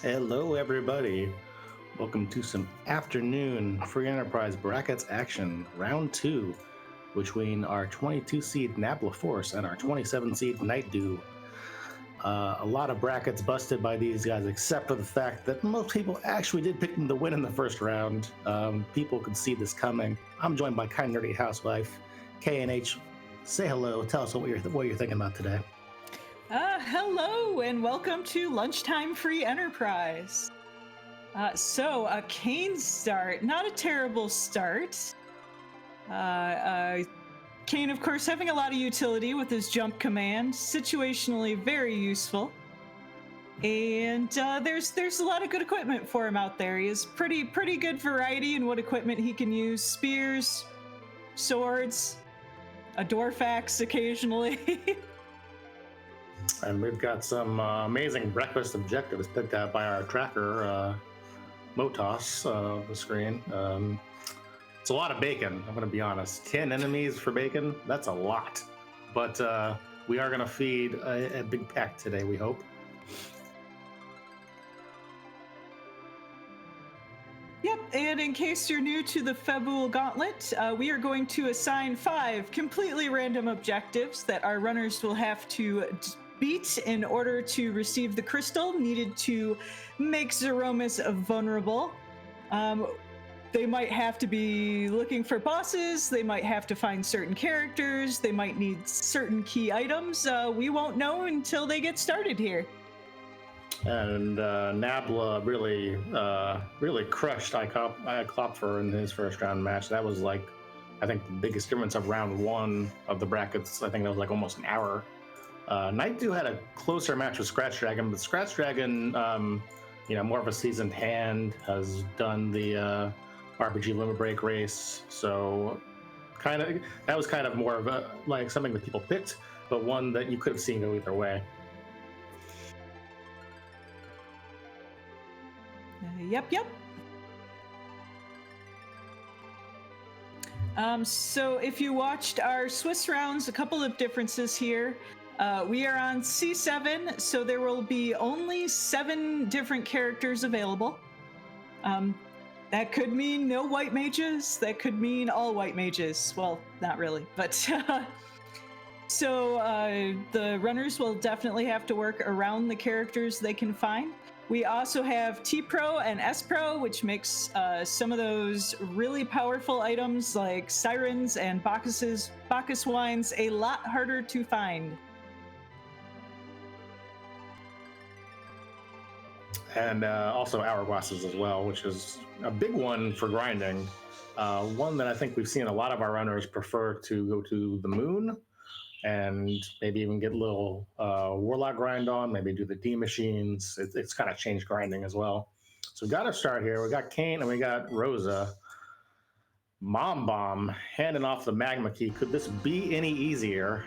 Hello, everybody. Welcome to some afternoon free enterprise brackets action, round 2, between our 22 seed NablaForce and our 27 seed nightdew. A lot of brackets busted by these guys, except for the fact that most people actually did pick them to win in the first round. People could see this coming. I'm joined by kind nerdy housewife K&H. Say hello. Tell us what you're thinking about today. Hello and welcome to Lunchtime Free Enterprise. So a Kane start, not a terrible start. Kane, of course, having a lot of utility with his jump command, situationally very useful. And there's a lot of good equipment for him out there. He has pretty good variety in what equipment he can use: spears, swords, a dwarf axe occasionally. And we've got some amazing breakfast objectives picked out by our tracker, Motos, on the screen. It's a lot of bacon, I'm going to be honest. 10 enemies for bacon, that's a lot. But we are going to feed a big pack today, we hope. Yep, and in case you're new to the Fabul Gauntlet, we are going to assign 5 completely random objectives that our runners will have to beat in order to receive the crystal needed to make Zeromus vulnerable. They might have to be looking for bosses, they might have to find certain characters, they might need certain key items. We won't know until they get started here. And Nabla really crushed Iklopfer in his first round match. That was like, I think, the biggest difference of round 1 of the brackets. I think that was like almost an hour. nightdew had a closer match with Scratch Dragon, but Scratch Dragon, more of a seasoned hand, has done the RPG Limit Break race, so that was kind of more of a like something that people picked, but one that you could have seen go either way. Yep. So if you watched our Swiss rounds, a couple of differences here. We are on C7, so there will be only 7 different characters available. That could mean no white mages. That could mean all white mages. Well, not really, but so the runners will definitely have to work around the characters they can find. We also have T-Pro and S-Pro, which makes some of those really powerful items like sirens and Bacchus wines a lot harder to find. And also hourglasses as well, which is a big one for grinding. One that I think we've seen a lot of our runners prefer to go to the moon and maybe even get a little warlock grind on, maybe do the D machines. It's kind of changed grinding as well. So we got to start here. We got Kane and we got Rosa. Mom Bomb handing off the magma key. Could this be any easier?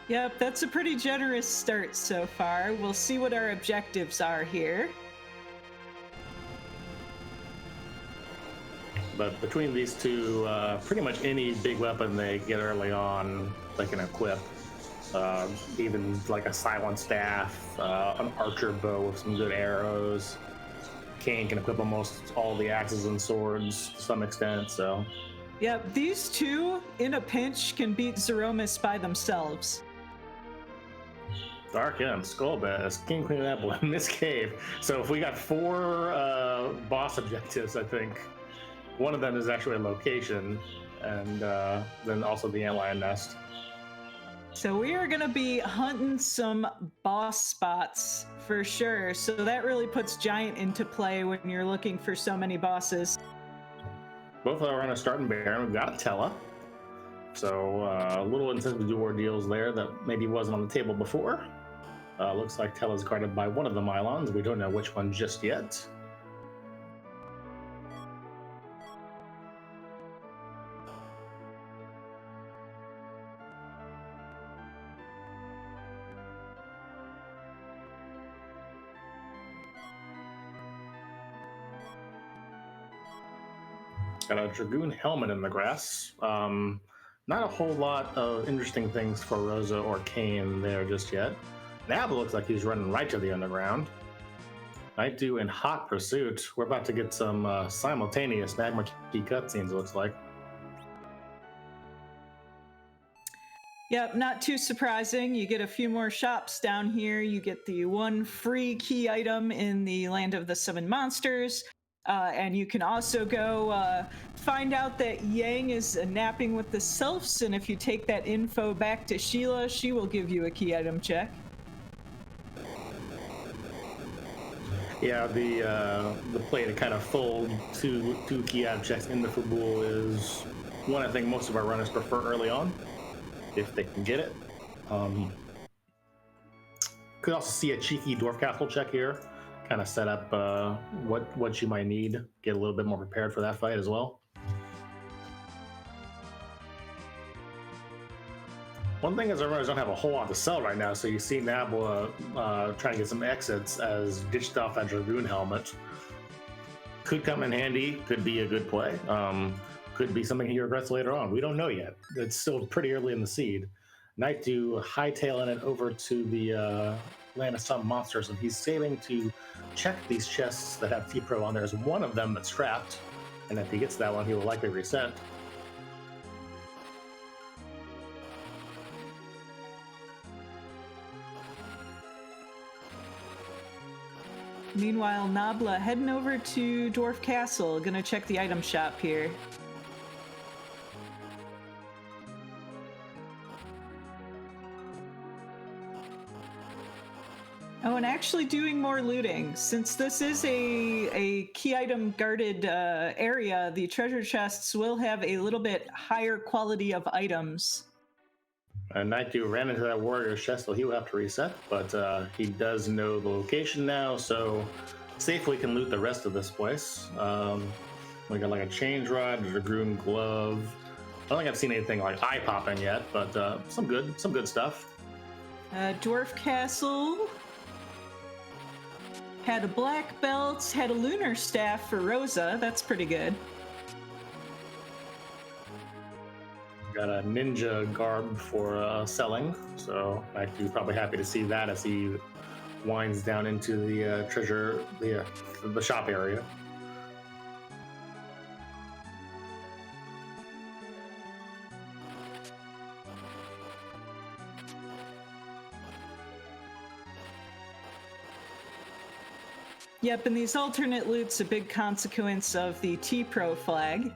Yep, that's a pretty generous start so far. We'll see what our objectives are here. But between these two, pretty much any big weapon they get early on, they can equip. Even like a silent staff, an archer bow with some good arrows. Kane can equip almost all the axes and swords to some extent, so. Yep, these two, in a pinch, can beat Zeromus by themselves. Dark M, Skullbass, King Queen Apple in this cave. So if we got 4 boss objectives, I think one of them is actually a location, and then also the antlion nest. So we are going to be hunting some boss spots for sure. So that really puts Giant into play when you're looking for so many bosses. Both are on a starting Baron. We've got Tella. So a little incentive to do ordeals there that maybe wasn't on the table before. Looks like Tella's guarded by one of the Mylons. We don't know which one just yet. Got a Dragoon helmet in the grass. Not a whole lot of interesting things for Rosa or Kane there just yet. Nabla looks like he's running right to the underground. Nightdew in hot pursuit. We're about to get some simultaneous Magma Key cutscenes, it looks like. Yep, not too surprising. You get a few more shops down here. You get the one free key item in the Land of the Seven Monsters. And you can also go find out that Yang is napping with the Sylphs. And if you take that info back to Sheila, she will give you a key item check. Yeah, the play to kind of fold two key item checks into Fabul is one I think most of our runners prefer early on, if they can get it. Could also see a cheeky Dwarf Castle check here, kind of set up what you might need, get a little bit more prepared for that fight as well. One thing is our runners don't have a whole lot to sell right now, so you see Nabla trying to get some exits as ditched off that Dragoon helmet. Could come in handy, could be a good play. Could be something he regrets later on. We don't know yet. It's still pretty early in the seed. Nightdew hightailing it over to the Land of Some Monsters, and he's saving to check these chests that have T-Pro on. There's one of them that's trapped, and if he gets that one, he will likely reset. Meanwhile, Nabla heading over to Dwarf Castle, gonna check the item shop here. Oh, and actually doing more looting. Since this is a key item guarded area, the treasure chests will have a little bit higher quality of items. Nightdew ran into that warrior's chest, so he will have to reset, but he does know the location now, so safely can loot the rest of this place. We got like a change rod, a dragoon glove. I don't think I've seen anything like eye-popping yet, but some good stuff. Dwarf Castle had a black belt, had a lunar staff for Rosa. That's pretty good. Got a ninja garb for selling, so Nightdew probably happy to see that as he winds down into the treasure, the shop area. Yep, and these alternate loot's a big consequence of the T-Pro flag.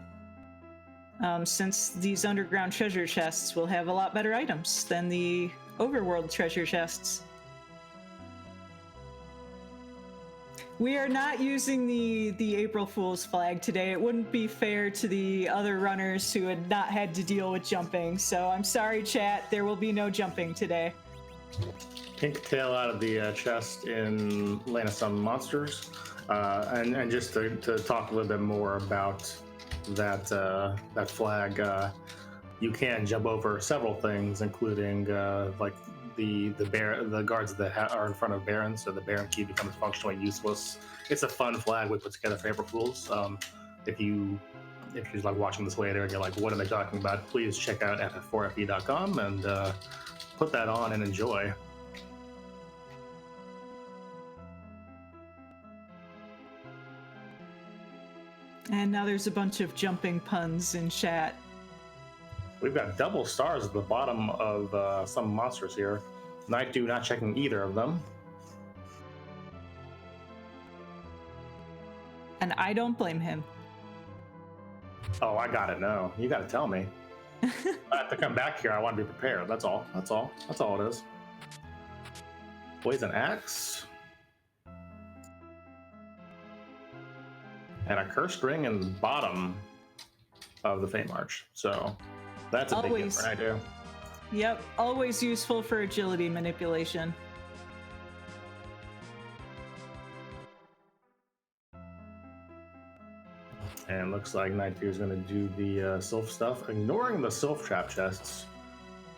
Since these underground treasure chests will have a lot better items than the overworld treasure chests. We are not using the April Fool's flag today. It wouldn't be fair to the other runners who had not had to deal with jumping. So I'm sorry, chat. There will be no jumping today. Pink tail out of the chest in Land of Some Monsters. And just to talk a little bit more about that flag, you can jump over several things, including like the guards that are in front of Barons, so the Baron key becomes functionally useless. It's a fun flag we put together for April Fools. If you're like watching this later and you're like, what am I talking about? Please check out FF4FE.com and put that on and enjoy. And now there's a bunch of jumping puns in chat. We've got double stars at the bottom of some monsters here. Nightdew not checking either of them. And I don't blame him. Oh, I got it now. You got to tell me. I have to come back here. I want to be prepared. That's all. That's all it is. Poison axe. And a cursed ring in the bottom of the Fate March. So that's a big difference I do. Yep, always useful for agility manipulation. And looks like Nightdew is going to do the Sylph stuff. Ignoring the Sylph trap chests.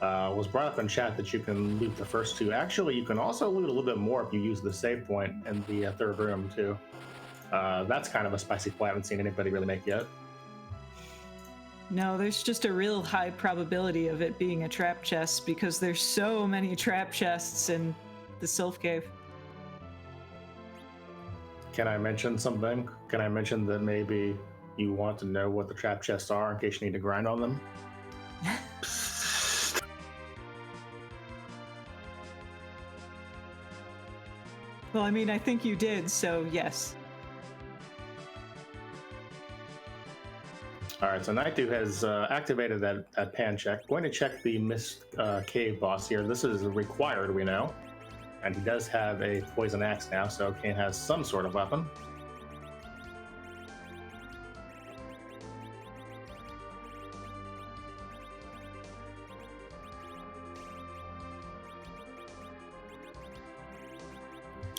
Was brought up in chat that you can loot the first two. Actually, you can also loot a little bit more if you use the save point in the third room too. That's kind of a spicy play I haven't seen anybody really make yet. No, there's just a real high probability of it being a trap chest because there's so many trap chests in the Sylph Cave. Can I mention something? Can I mention that maybe you want to know what the trap chests are in case you need to grind on them? Well, I mean, I think you did, so yes. All right, so nightdew has activated that pan check. Going to check the Mist Cave boss here. This is required, we know. And he does have a poison axe now, so Kane has some sort of weapon.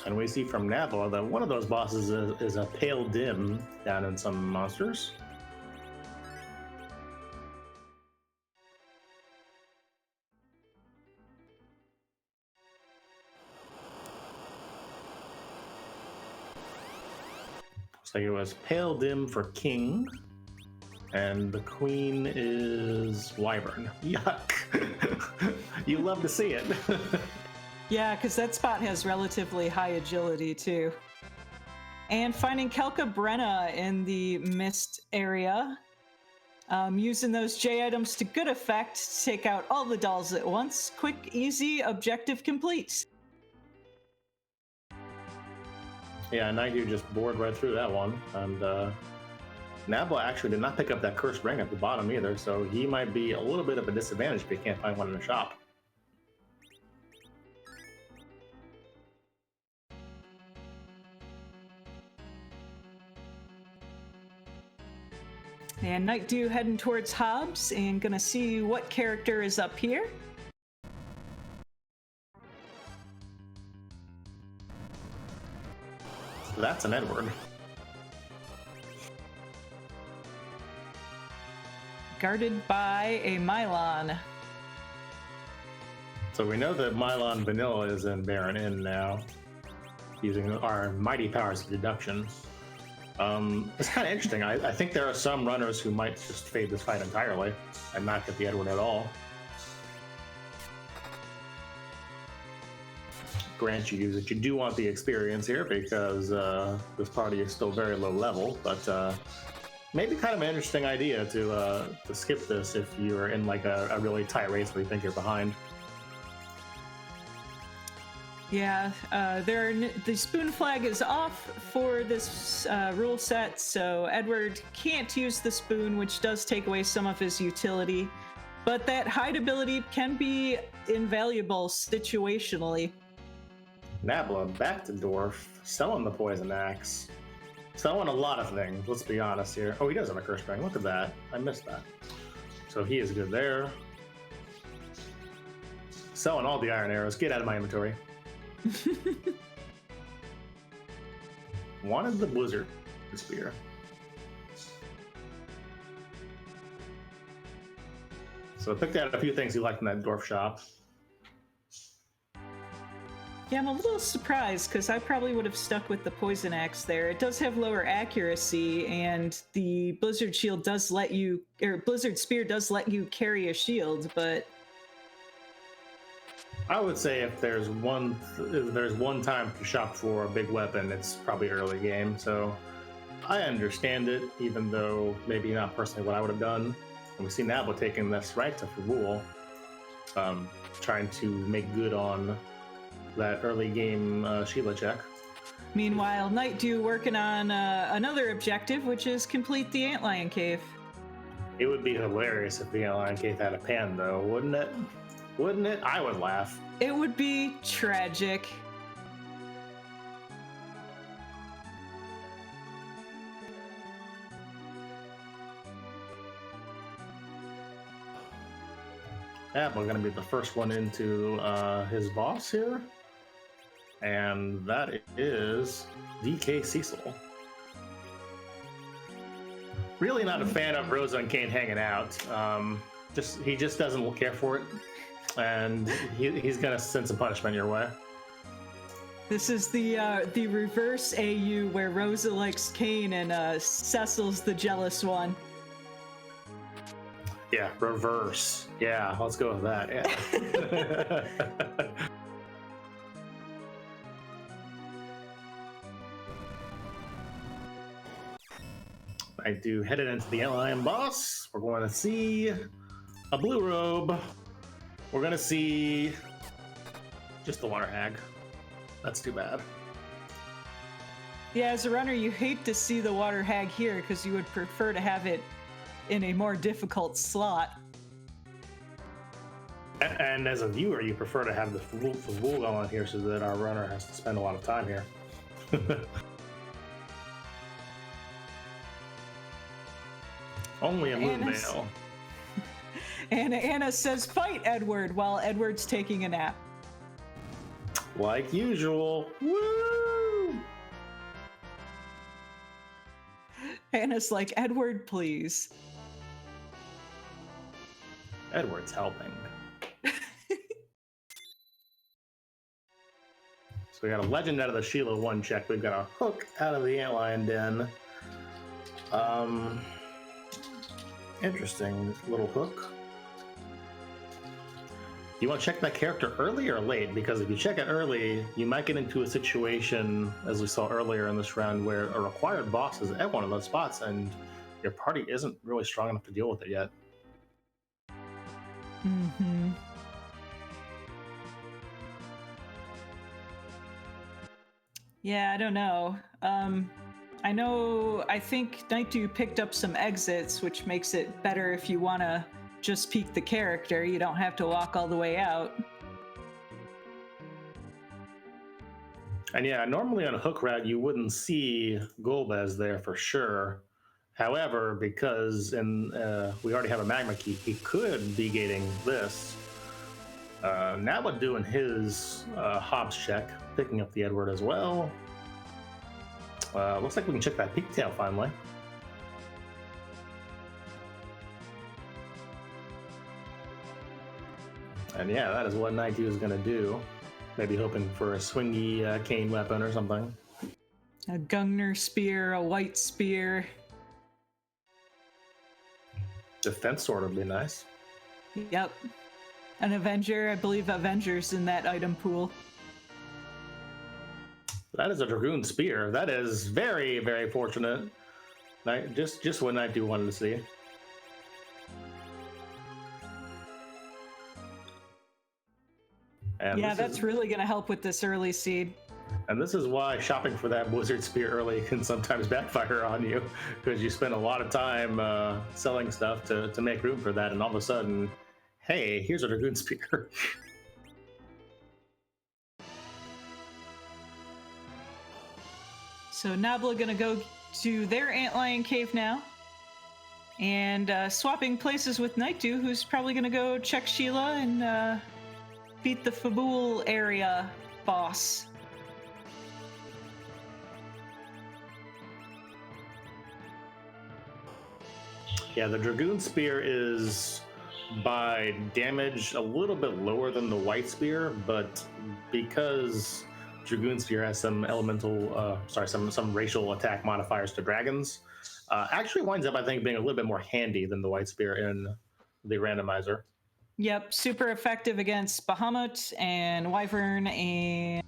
And we see from Nabla that one of those bosses is a pale dim down in some monsters. Looks like it was pale dim for king, and the queen is wyvern. Yuck! You love to see it. Yeah, because that spot has relatively high agility, too. And finding Kelka Brenna in the mist area. Using those J items to good effect to take out all the dolls at once. Quick, easy, objective complete. Yeah, nightdew just bored right through that one. And Nabla actually did not pick up that cursed ring at the bottom either, so he might be a little bit of a disadvantage if he can't find one in the shop. And nightdew heading towards Hobbs and gonna see what character is up here. That's an Edward. Guarded by a Mylon. So we know that Mylon Vanilla is in Baron Inn now, using our mighty powers of deduction. It's kind of interesting. I think there are some runners who might just fade this fight entirely and not get the Edward at all. Grant you that you do want the experience here because this party is still very low level, but maybe kind of an interesting idea to skip this if you're in like a really tight race where you think you're behind. Yeah, the spoon flag is off for this rule set, so Edward can't use the spoon, which does take away some of his utility, but that hide ability can be invaluable situationally. Nabla back to Dwarf, selling the poison axe, selling a lot of things, let's be honest here. Oh, he does have a curse ring, look at that, I missed that. So he is good there. Selling all the iron arrows, get out of my inventory. Wanted the blizzard spear. So I picked out a few things you liked in that dwarf shop. Yeah, I'm a little surprised because I probably would have stuck with the poison axe there. It does have lower accuracy, and the blizzard shield does let you, or blizzard spear does let you carry a shield, but I would say if there's one time to shop for a big weapon, it's probably early game. So I understand it, even though maybe not personally what I would have done. And we see Nabla taking this right to Fabul, trying to make good on that early game Sheila check. Meanwhile, nightdew working on another objective, which is complete the Antlion Cave. It would be hilarious if the Antlion Cave had a pan, though, wouldn't it? Wouldn't it? I would laugh. It would be tragic. Yeah, we're going to be the first one into his boss here. And that is DK Cecil. Really not a fan of Rosa and Kane hanging out. He just doesn't care for it. And he's going to send some punishment your way. This is the reverse AU where Rosa likes Kane and Cecil's the jealous one. Yeah, reverse. Yeah, let's go with that. Yeah. Nightdew headed into the Alien boss. We're going to see a blue robe. We're going to see just the water hag. That's too bad. Yeah, as a runner, you hate to see the water hag here because you would prefer to have it in a more difficult slot. And as a viewer, you prefer to have the Fabul on here so that our runner has to spend a lot of time here. Only a moon veil. And Anna says, "Fight, Edward," while Edward's taking a nap. Like usual. Woo! Anna's like, "Edward, please." Edward's helping. So we got a legend out of the Sheila 1 check. We've got a hook out of the Antlion Den. Interesting little hook. You want to check that character early or late? Because if you check it early, you might get into a situation, as we saw earlier in this round, where a required boss is at one of those spots and your party isn't really strong enough to deal with it yet. Mm-hmm. Yeah, I don't know. I think Nightdew picked up some exits, which makes it better if you want to just peek the character. You don't have to walk all the way out. And yeah, normally on a hook route, you wouldn't see Golbez there for sure. However, because we already have a magma key, he could be gating this. Nabla doing his Hobbs check, picking up the Edward as well. Looks like we can check that peak-tail finally. And yeah, that is what Nightdew is going to do. Maybe hoping for a swingy cane weapon or something. A Gungner spear, a white spear. Defense sword would be nice. Yep. An Avenger. I believe Avenger's in that item pool. That is a Dragoon spear. That is very, very fortunate. Just what Nightdew wanted to see. And yeah, that's really going to help with this early seed. And this is why shopping for that Blizzard Spear early can sometimes backfire on you, because you spend a lot of time selling stuff to make room for that, and all of a sudden, hey, here's a Dragoon Spear. So Nabla going to go to their Antlion Cave now. And swapping places with Nightdew, who's probably going to go check Sheila and beat the Fabul area boss. Yeah, the Dragoon Spear is by damage a little bit lower than the White Spear, but because Dragoon Spear has some some racial attack modifiers to dragons, actually winds up, I think, being a little bit more handy than the White Spear in the randomizer. Yep, super effective against Bahamut and Wyvern and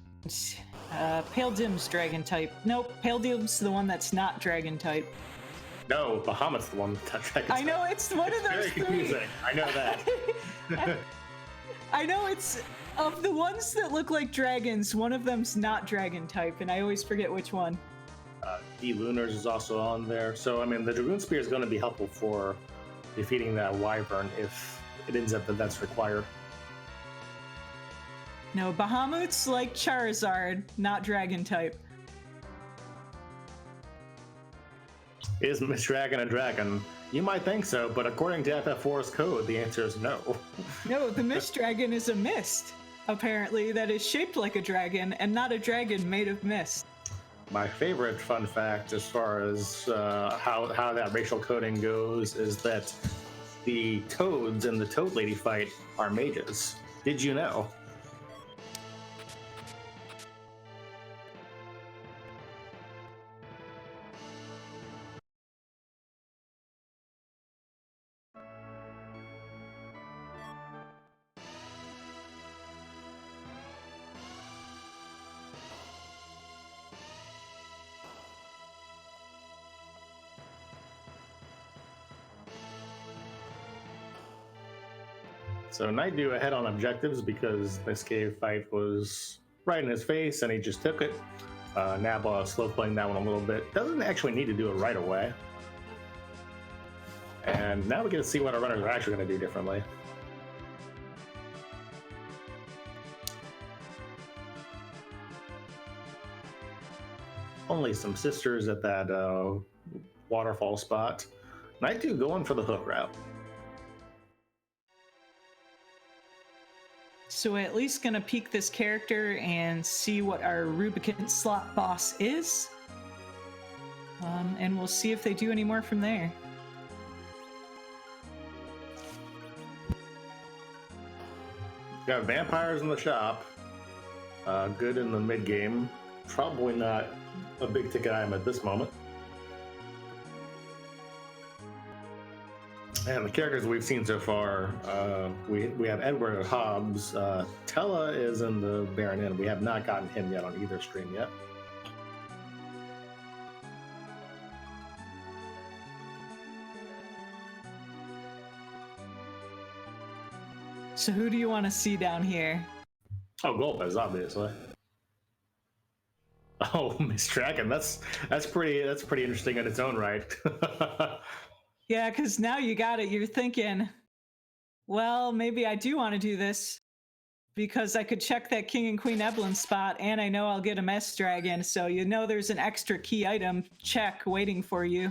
Pale Dim's dragon type. Nope, Pale Dim's the one that's not dragon type. No, Bahamut's the one that's dragon type. I know, it's one of those very three. Confusing. I know that. I know it's of the ones that look like dragons, one of them's not dragon type, and I always forget which one. D-Lunars is also on there. So, I mean, the Dragoon Spear is going to be helpful for defeating that Wyvern if it ends up that that's required. No, Bahamut's like Charizard, not dragon type. Is Miss Dragon a dragon? You might think so, but according to FF4's code, the answer is no. No, the mist dragon is a mist, apparently, that is shaped like a dragon and not a dragon made of mist. My favorite fun fact as far as how that racial coding goes is that the toads in the Toad Lady fight are mages. Did you know? So nightdew ahead on objectives because this cave fight was right in his face and he just took it. Nabla slow playing that one a little bit. Doesn't actually need to do it right away. And now we get to see what our runners are actually going to do differently. Only some sisters at that waterfall spot. nightdew going for the hook route. So we're at least gonna peek this character and see what our Rubicon slot boss is. And we'll see if they do any more from there. Got vampires in the shop. Good in the mid game. Probably not a big ticket item at this moment. And the characters we've seen so far, we have Edward at Hobbs. Tella is in the Baron Inn. We have not gotten him yet on either stream yet. So who do you want to see down here? Oh, Golpez, obviously. Oh, Miss Dragon, that's pretty interesting in its own right. Yeah, because now you got it. You're thinking, well, maybe I do want to do this because I could check that King and Queen Evelyn spot, and I know I'll get a Mess Dragon. So you know there's an extra key item check waiting for you.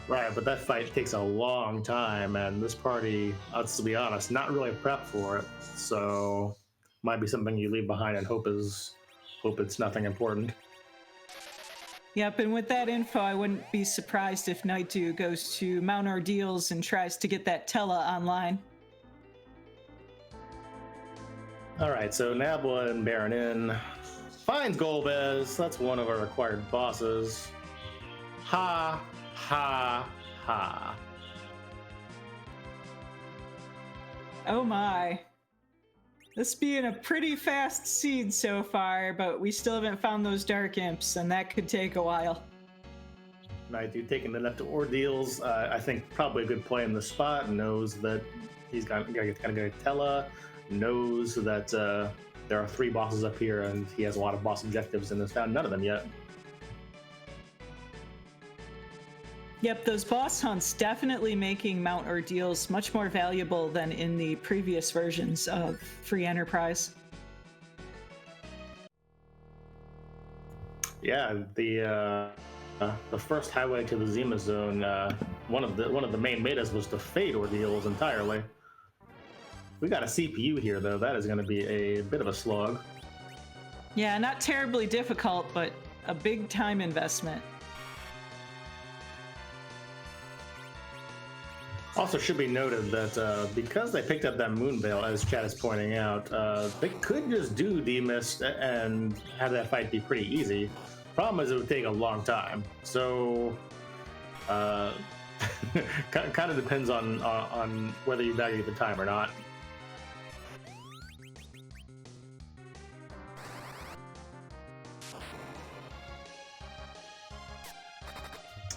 Right, but that fight takes a long time, and this party, let's be honest, not really prepped for it. So might be something you leave behind and hope it's nothing important. Yep, and with that info, I wouldn't be surprised if nightdew goes to Mount Ordeals and tries to get that Tella online. All right, so Nabla and Baron Inn finds Golbez. That's one of our required bosses. Ha, ha, ha. Oh my. This being a pretty fast seed so far, but we still haven't found those dark imps, and that could take a while. nightdew taking the net to Ordeals. I think probably a good play in the spot. Knows that he's got to get Tella. Knows that there are 3 bosses up here, and he has a lot of boss objectives, and has found none of them yet. Yep, those boss hunts definitely making Mount Ordeals much more valuable than in the previous versions of Free Enterprise. Yeah, the first highway to the Zima zone, one of the main metas was to fade Ordeals entirely. We got a CPU here, though. That is going to be a bit of a slog. Yeah, not terribly difficult, but a big time investment. Also should be noted that because they picked up that moon veil, as Chad is pointing out, they could just do Demist and have that fight be pretty easy. Problem is it would take a long time. So kind of depends on whether you value the time or not.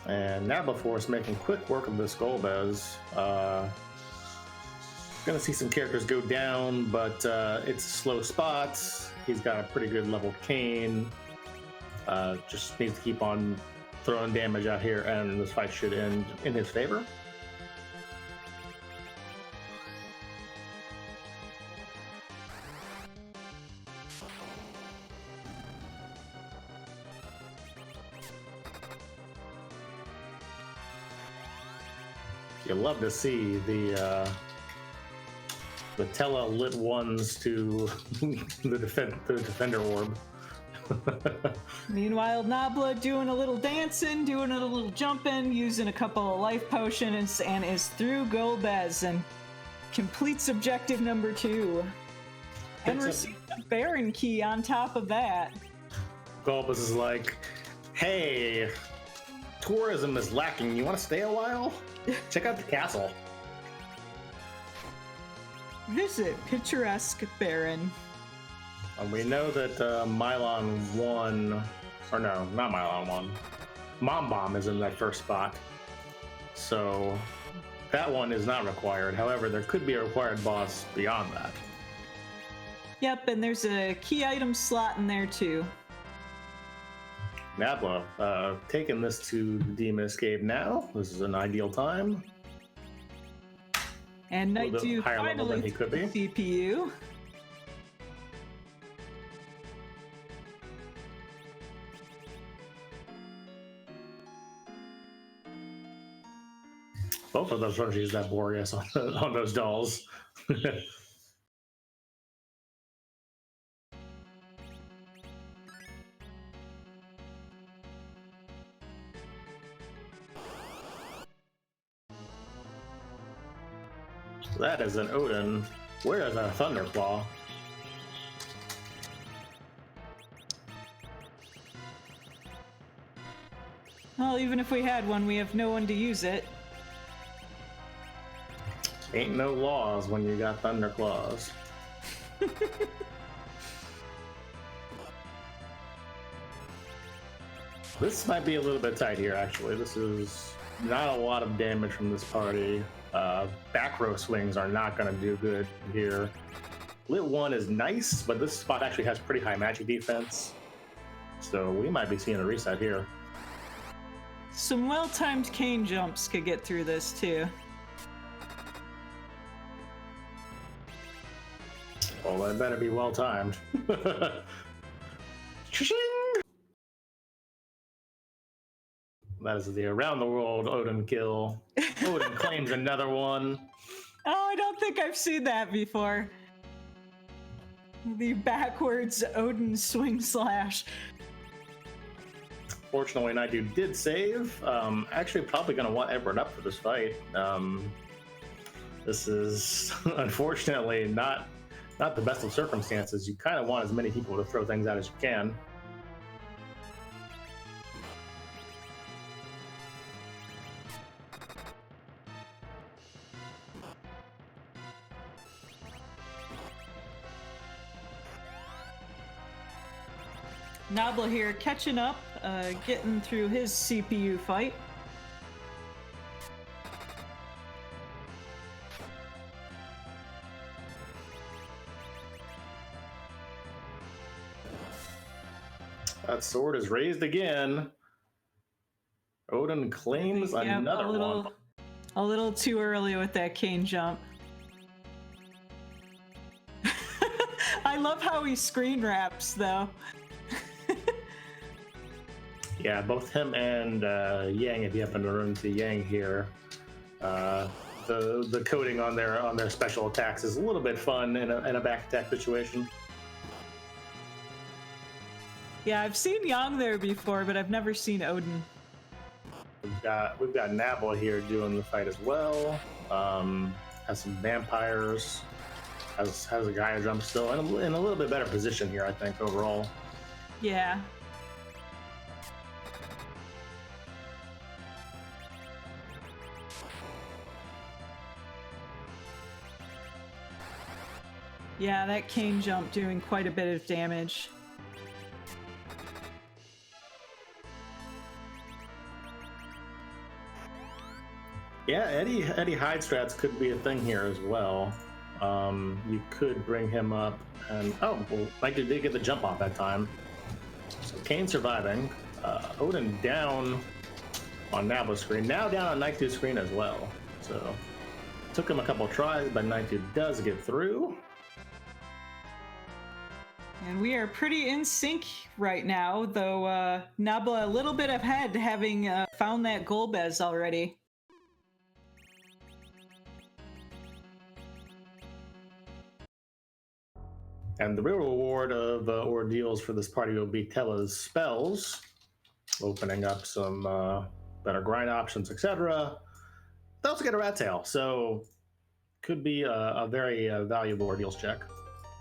And NablaForce making quick work of this Golbez. Gonna see some characters go down, but it's a slow spot. He's got a pretty good level cane. Just needs to keep on throwing damage out here, and this fight should end in his favor. You love to see the Tella lit ones to the defender orb. Meanwhile, Nabla doing a little dancing, doing a little jumping, using a couple of life potions, and is through Golbez and completes objective number 2. And receives a Baron key on top of that. Golbez is like, hey, tourism is lacking. You want to stay a while? Check out the castle. Visit picturesque Baron. We know that Mylon 1, or no, not Mylon 1. Mom Bomb is in that first spot. So that one is not required. However, there could be a required boss beyond that. Yep, and there's a key item slot in there too. Nabla, taking this to the Demon Escape now. This is an ideal time. And A little bit nightdew higher level than finally he could be. CPU. Both of those runs use that Boreas on those dolls. That is an Odin. Where is that Thunderclaw? Well, even if we had one, we have no one to use it. Ain't no laws when you got Thunderclaws. This might be a little bit tight here, actually. This is not a lot of damage from this party. Back row swings are not going to do good here. Lit 1 is nice, but this spot actually has pretty high magic defense. So we might be seeing a reset here. Some well-timed cane jumps could get through this too. Well, that better be well-timed. That is the around-the-world Odin kill. Odin claims another one. Oh, I don't think I've seen that before. The backwards Odin swing slash. Fortunately, nightdew did save. Actually, probably going to want Edward up for this fight. This is unfortunately not the best of circumstances. You kind of want as many people to throw things out as you can. Nabla here catching up, getting through his CPU fight. That sword is raised again. Odin claims another one. A little too early with that cane jump. I love how he screen wraps, though. Yeah, both him and Yang, if you happen to run into Yang here, the coding on their special attacks is a little bit fun in a back attack situation. Yeah, I've seen Yang there before, but I've never seen Odin. We've got Nabla here doing the fight as well. Has some vampires. Has a Gaia jump still in a little bit better position here, I think, overall. Yeah. Yeah, that cane jump doing quite a bit of damage. Yeah, Eddie hide strats could be a thing here as well. You could bring him up, and nightdew did get the jump off that time. So Kane surviving. Odin down on Nabla's screen, now down on nightdew's screen as well. So took him a couple tries, but nightdew does get through. And we are pretty in sync right now, though Nabla a little bit ahead, having found that Golbez already. And the real reward of ordeals for this party will be Tella's spells, opening up some better grind options, etc. They also get a rat tail, so could be a very valuable ordeals check.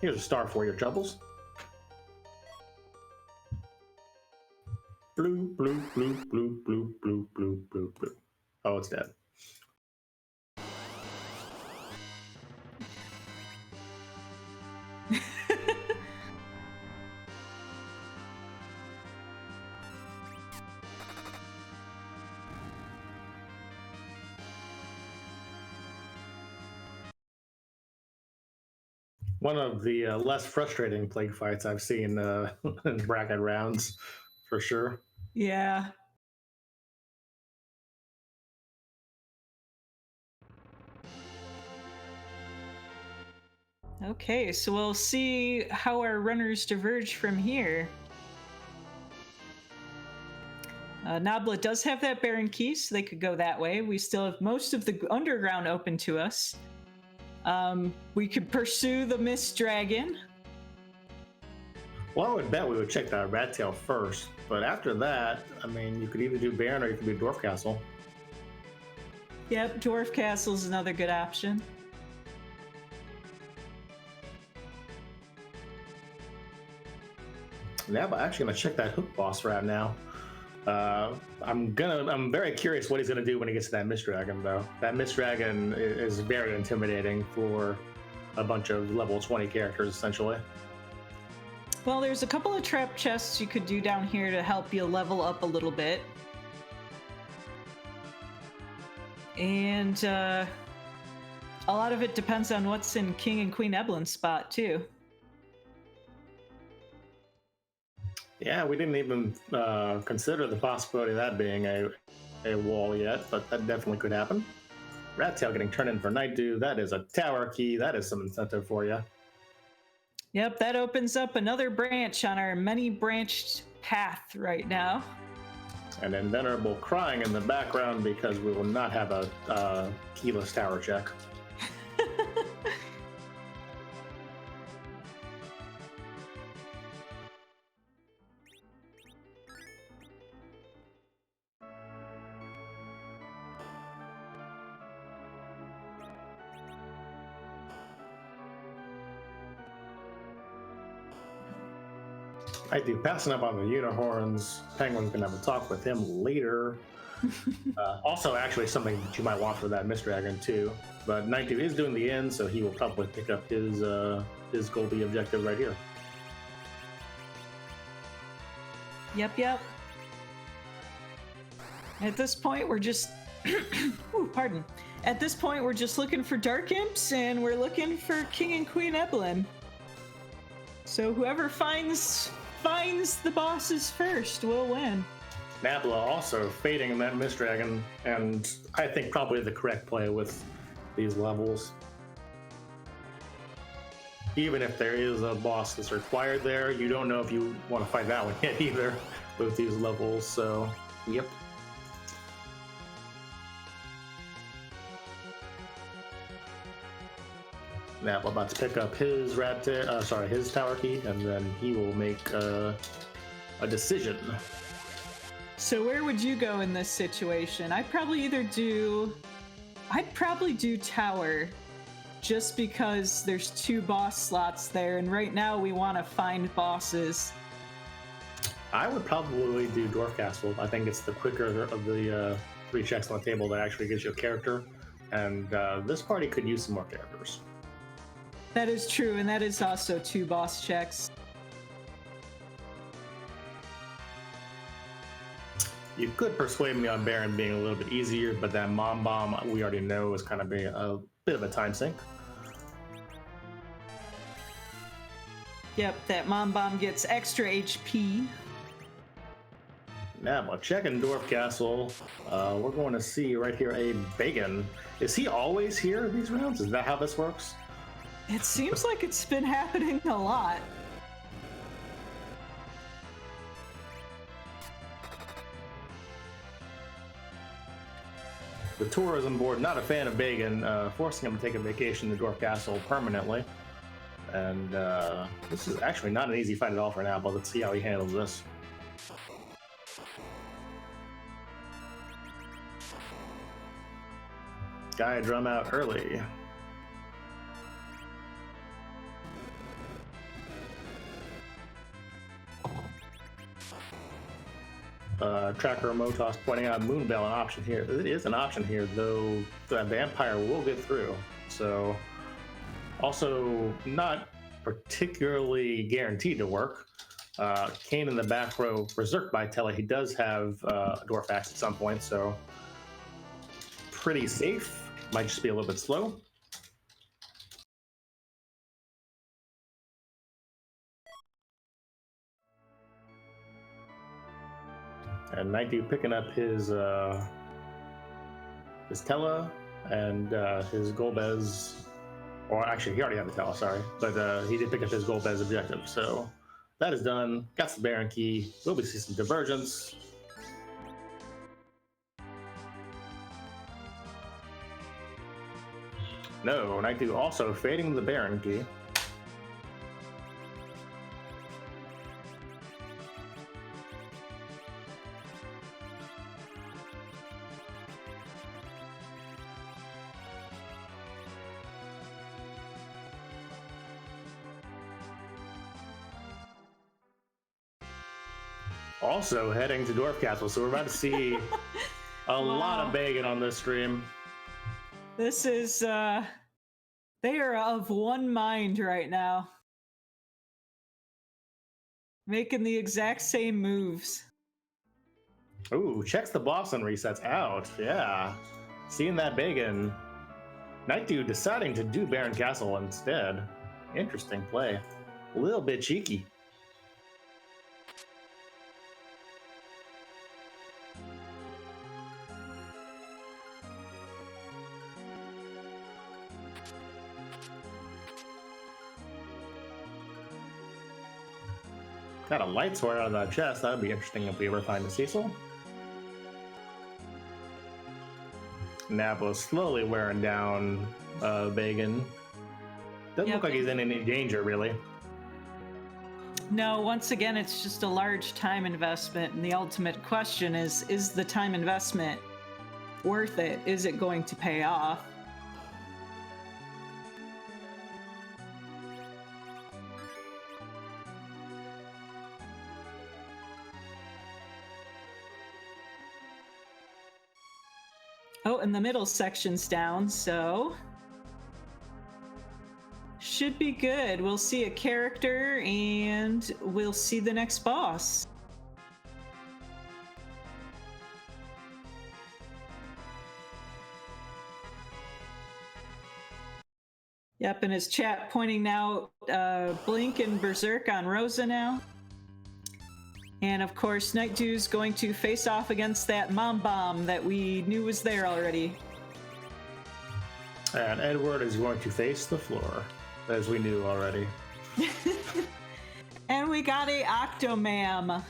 Here's a star for your troubles. Blue, blue, blue, blue, blue, blue, blue, blue, blue. Oh, it's dead. One of the less frustrating plague fights I've seen in bracket rounds, for sure. Yeah. Okay, so we'll see how our runners diverge from here. Nabla does have that Baron key, so they could go that way. We still have most of the underground open to us. We could pursue the Mist Dragon. Well, I would bet we would check that rat tail first, but after that, I mean, you could either do Baron or you could do Dwarf Castle. Yep, Dwarf Castle's another good option. Yeah, but actually gonna check that hook boss right now. I'm very curious what he's gonna do when he gets to that Mist Dragon, though. That Mist Dragon is very intimidating for a bunch of level 20 characters, essentially. Well, there's a couple of trap chests you could do down here to help you level up a little bit. And a lot of it depends on what's in King and Queen Evelyn's spot, too. Yeah, we didn't even consider the possibility of that being a wall yet, but that definitely could happen. Rat Tail getting turned in for nightdew, that is a tower key, that is some incentive for you. Yep, that opens up another branch on our many-branched path right now. And then Venerable crying in the background because we will not have a keyless tower check. I do passing up on the unicorns. Penguin's gonna have a talk with him later. Also, actually, something that you might want for that Mist Dragon too. But nightdew is doing the end, so he will probably pick up his Goldie objective right here. Yep. At this point, we're just... Ooh, pardon. At this point, we're just looking for Dark Imps, and we're looking for King and Queen Evelyn. So whoever finds the bosses first will win. Nabla also fading that Mist Dragon, and I think probably the correct play with these levels. Even if there is a boss that's required there, you don't know if you want to fight that one yet either with these levels, so yep. Nabla about to pick up his his tower key, and then he will make a decision. So where would you go in this situation? I'd probably do tower, just because there's 2 boss slots there, and right now we want to find bosses. I would probably do Dwarf Castle. I think it's the quicker of the 3 checks on the table that actually gives you a character, and this party could use some more characters. That is true, and that is also 2 boss checks. You could persuade me on Baron being a little bit easier, but that Mom Bomb we already know is kind of being a bit of a time sink. Yep, that Mom Bomb gets extra HP. Now, while checking Dwarf Castle, we're going to see right here a Bacon. Is he always here these rounds? Is that how this works? It seems like it's been happening a lot. The tourism board, not a fan of Bacon, forcing him to take a vacation to Dwarf Castle permanently. And this is actually not an easy fight at all for now, but let's see how he handles this. Guy drum out early. Tracker Motos pointing out Moonbell an option here. It is an option here, though the vampire will get through. So, also not particularly guaranteed to work. Kane in the back row, berserk by Telly. He does have a Dwarf Axe at some point, so pretty safe. Might just be a little bit slow. And nightdew picking up his Tella and his Golbez, or actually he already had the Tella, sorry, but he did pick up his Golbez objective. So that is done. Got the Baron key. We'll be seeing some divergence. No, nightdew also fading the Baron key. Also heading to Dwarf Castle, so we're about to see a lot of Bagan on this stream. This is, they are of one mind right now. Making the exact same moves. Ooh, checks the boss and resets out. Yeah. Seeing that Bagan. nightdew deciding to do Baron Castle instead. Interesting play. A little bit cheeky. Got a light sword out of that chest. That would be interesting if we ever find a Cecil. Nabla slowly wearing down Bagan. Doesn't look like he's in any danger, really. No, once again, it's just a large time investment, and the ultimate question is the time investment worth it? Is it going to pay off? Oh, and the middle section's down, so should be good. We'll see a character and we'll see the next boss. Yep, and his chat pointing now Blink and Berserk on Rosa now. And of course, nightdew's going to face off against that mom bomb that we knew was there already. And Edward is going to face the floor, as we knew already. And we got a Octomam.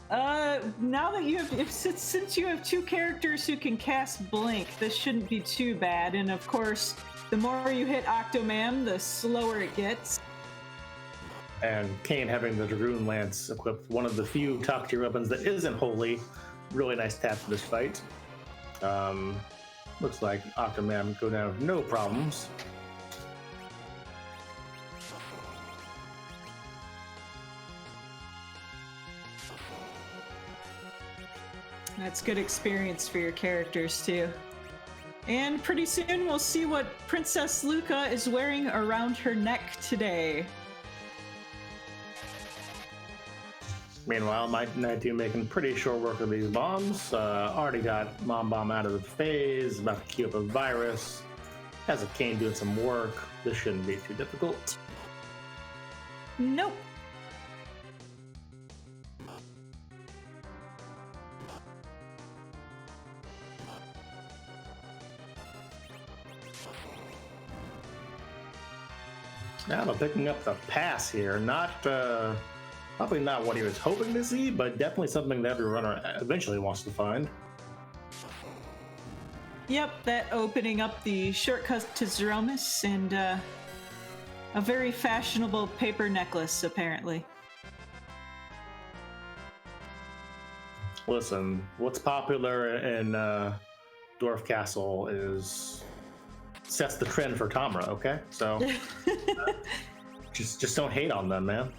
Now that you have, since you have two characters who can cast Blink, this shouldn't be too bad. And of course, the more you hit Octomam, the slower it gets. And Kane having the Dragoon Lance equipped, one of the few top tier weapons that isn't holy. Really nice tap for this fight. Looks like Octomam go down no problems. That's good experience for your characters too. And pretty soon we'll see what Princess Luca is wearing around her neck today. Meanwhile, nightdew making pretty short work of these bombs. Already got Mom Bomb out of the phase, about to queue up a virus. Has a Kane doing some work. This shouldn't be too difficult. Nope. Now picking up the pass here. Probably not what he was hoping to see, but definitely something that every runner eventually wants to find. Yep, that opening up the shortcut to Zeromus and a very fashionable paper necklace, apparently. Listen, what's popular in Dwarf Castle sets the trend for Tamra, okay? So just don't hate on them, man.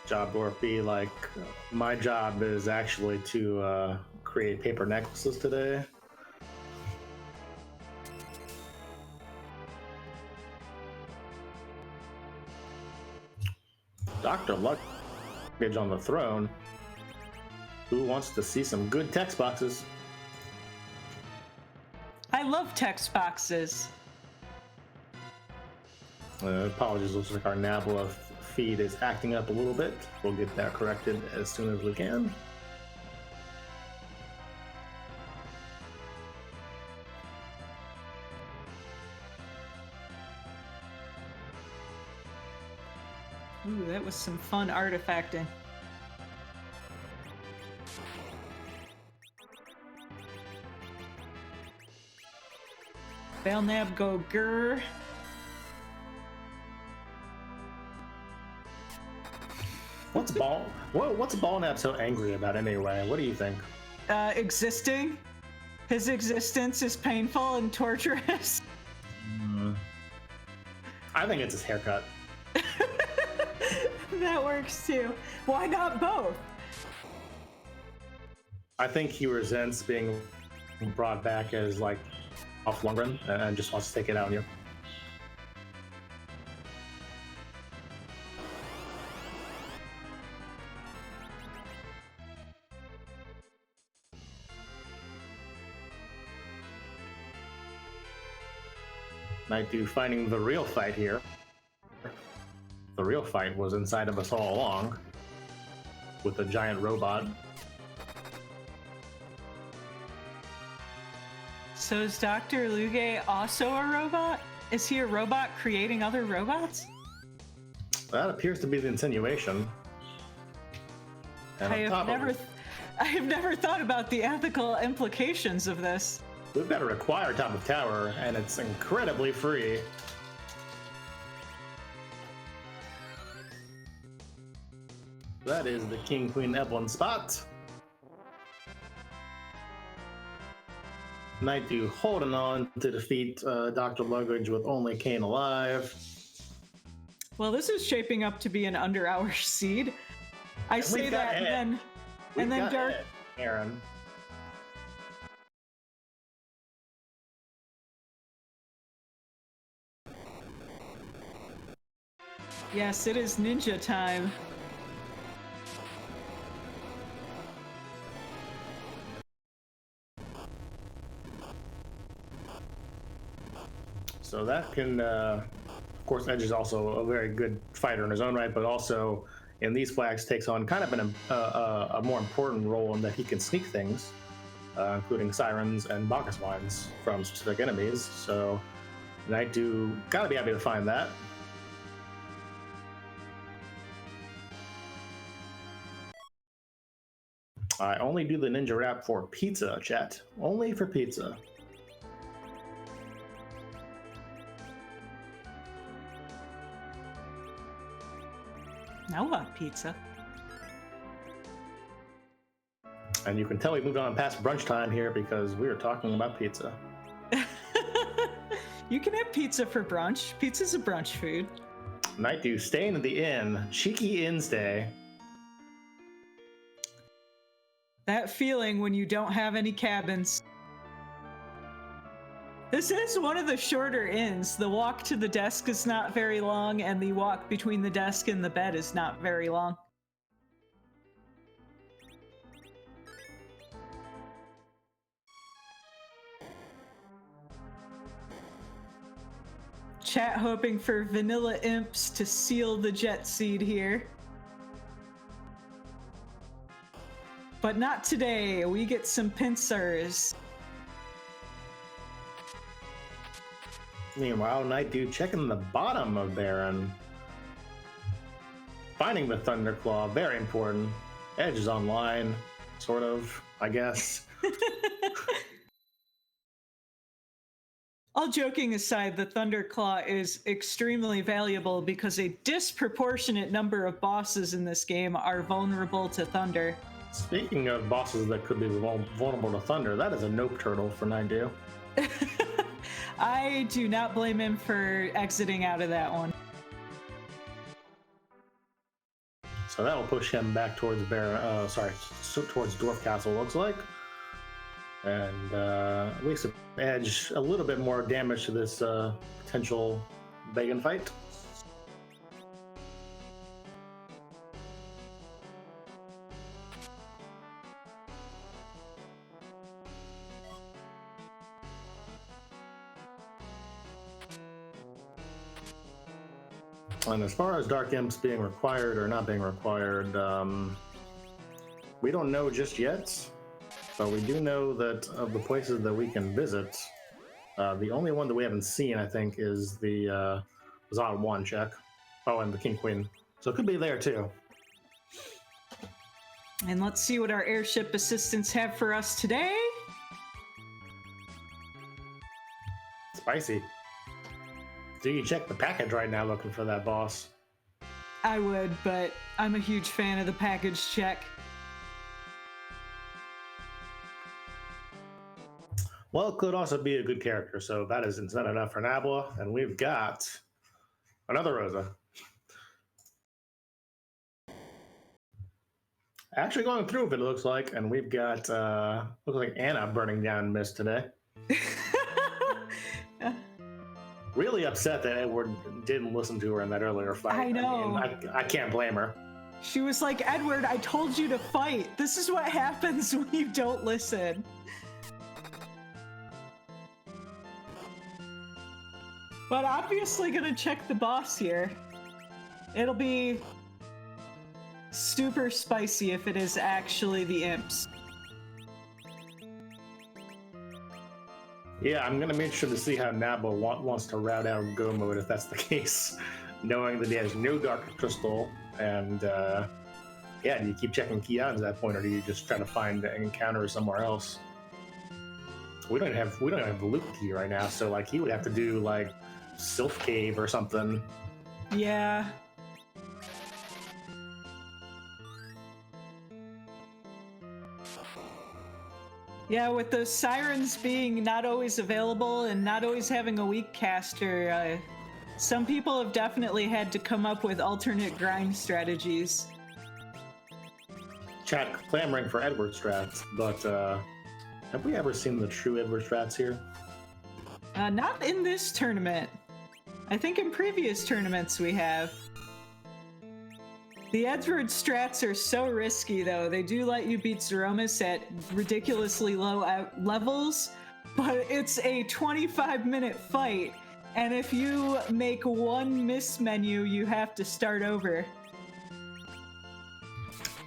Job Dwarf be like, my job is actually to create paper necklaces today. Dr. Luggage on the throne. Who wants to see some good text boxes? I love text boxes. Apologies, looks like our Nabla feed is acting up a little bit. We'll get that corrected as soon as we can. Ooh, that was some fun artifacting. Belknap go grr. What's Belknap so angry about anyway? What do you think? Existing. His existence is painful and torturous. I think it's his haircut. That works too. Why not both? I think he resents being brought back as like off Lundgren and just wants to take it out on you. nightdew finding the real fight here. The real fight was inside of us all along with a giant robot. So is Dr. Luge also a robot? Is he a robot creating other robots? That appears to be the insinuation. And I have never thought about the ethical implications of this. We've got to require top of tower, and it's incredibly free. That is the King Queen Evelyn spot. nightdew holding on to defeat Dr. Luggage with only Kane alive. Well, this is shaping up to be an under-hour seed. I say that, and then Dark. Aaron. Yes, it is ninja time. So that can, of course, Edge is also a very good fighter in his own right, but also in these flags takes on kind of a more important role in that he can sneak things, including sirens and Bacchus wines from specific enemies. So nightdew gotta be happy to find that. I only do the ninja rap for pizza, chat. Only for pizza. I want pizza. And you can tell we moved on past brunch time here because we are talking about pizza. You can have pizza for brunch. Pizza's a brunch food. nightdew staying at the inn. Cheeky inn stay. That feeling when you don't have any cabins. This is one of the shorter inns. The walk to the desk is not very long, and the walk between the desk and the bed is not very long. Chat hoping for vanilla imps to seal the jet seed here. But not today. We get some pincers. Meanwhile, nightdew checking the bottom of Baron. Finding the Thunderclaw, very important. Edge is online, sort of, I guess. All joking aside, the Thunderclaw is extremely valuable because a disproportionate number of bosses in this game are vulnerable to thunder. Speaking of bosses that could be vulnerable to thunder, that is a nope turtle for nightdew. I do not blame him for exiting out of that one. So that will push him back towards towards Dwarf Castle, looks like. And at least Edge a little bit more damage to this potential Bagan fight. And as far as Dark Imps being required or not being required, we don't know just yet, but we do know that of the places that we can visit, the only one that we haven't seen, I think, is the Zon 1 check. Oh, and the King Queen. So it could be there too. And let's see what our airship assistants have for us today. Spicy. Do you check the package right now looking for that boss? I would, but I'm a huge fan of the package check. Well, it could also be a good character, so that isn't enough for Nabla, and we've got another Rosa. Actually going through it looks like, and we've got looks like Anna burning down Mist today. Really upset that Edward didn't listen to her in that earlier fight. I know. I mean, I can't blame her. She was like, Edward, I told you to fight. This is what happens when you don't listen. But obviously gonna check the boss here. It'll be super spicy if it is actually the imps. Yeah, I'm gonna be interested to see how Nabla wants to route out Go mode if that's the case, knowing that he has no Dark Crystal, and yeah, do you keep checking key items at that point, or do you just try to find an encounter somewhere else? We don't have the loot key right now, so like he would have to do like Sylph Cave or something. Yeah. Yeah, with those sirens being not always available and not always having a weak caster, some people have definitely had to come up with alternate grind strategies. Chat clamoring for Edward strats, but have we ever seen the true Edward strats here? Not in this tournament. I think in previous tournaments we have. The Edward strats are so risky, though. They do let you beat Zeromus at ridiculously low levels, but it's a 25-minute fight, and if you make one miss menu, you have to start over.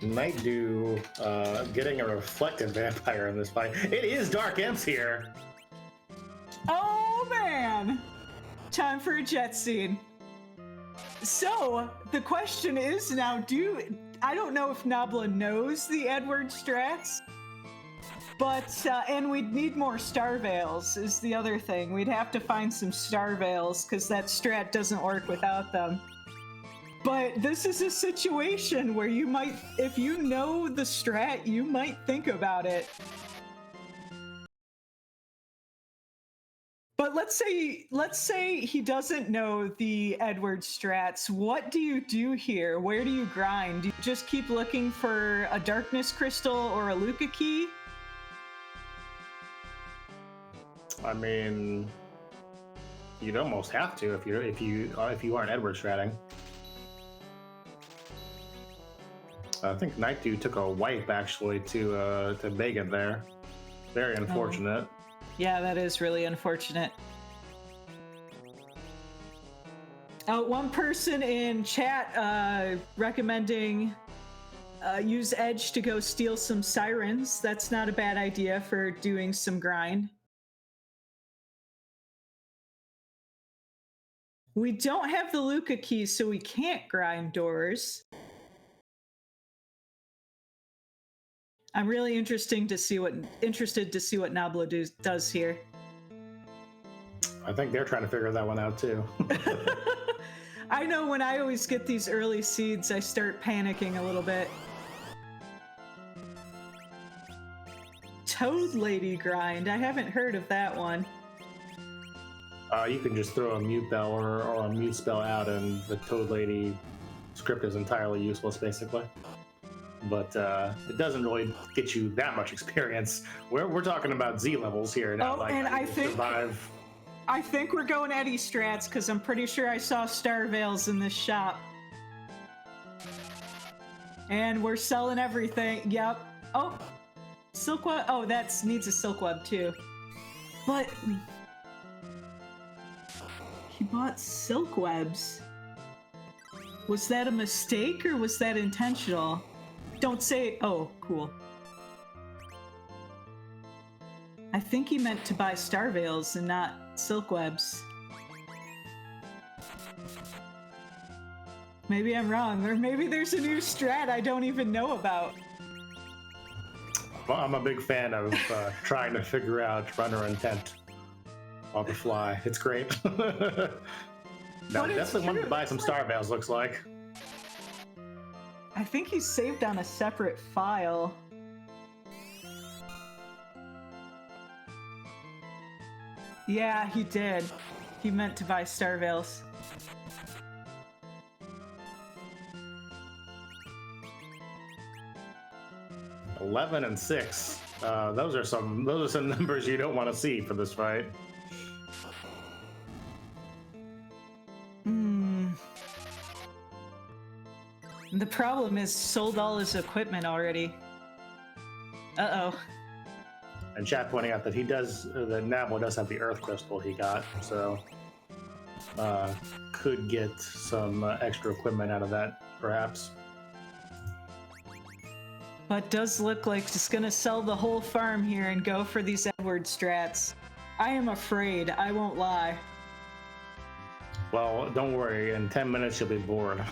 Nightdew getting a reflective vampire in this fight. It is Dark Imps here. Oh, man! Time for a jet scene. So, the question is now, I don't know if Nabla knows the Edward strats, but, and we'd need more Star Veils is the other thing. We'd have to find some Star Veils, because that strat doesn't work without them. But this is a situation where you might, if you know the strat, you might think about it. But let's say he doesn't know the Edward strats. What do you do here? Where do you grind? Do you just keep looking for a darkness crystal or a Luca key? I mean, you'd almost have to if you aren't Edward stratting. I think Nightdew took a wipe actually to Megan there. Very unfortunate. Oh. Yeah, that is really unfortunate. One person in chat recommending use Edge to go steal some sirens. That's not a bad idea for doing some grind. We don't have the Luca keys, so we can't grind doors. I'm really interested to see what Nabla does here. I think they're trying to figure that one out too. I know when I always get these early seeds, I start panicking a little bit. Toad Lady grind. I haven't heard of that one. You can just throw a mute bell or a mute spell out, and the Toad Lady script is entirely useless, basically. But it doesn't really get you that much experience. We're talking about Z levels here, not like and I think survive. I think we're going Eddie strats because I'm pretty sure I saw Star Veils in this shop, and we're selling everything. Yep. Oh, silk web. Oh, that needs a silk web too. But he bought silk webs. Was that a mistake or was that intentional? Don't say, oh, cool. I think he meant to buy star veils and not silk webs. Maybe I'm wrong, or maybe there's a new strat I don't even know about. Well, I'm a big fan of trying to figure out runner intent on the fly. It's great. No, definitely wanted to buy some star veils, looks like. I think he's saved on a separate file. Yeah, he did. He meant to buy star veils. $11 and $6. Those are some numbers you don't want to see for this fight. The problem is sold all his equipment already. Uh-oh. And chat pointing out that that Nabla does have the Earth Crystal he got, so could get some extra equipment out of that, perhaps. But does look like it's gonna sell the whole farm here and go for these Edward strats. I am afraid, I won't lie. Well, don't worry, in 10 minutes you'll be bored.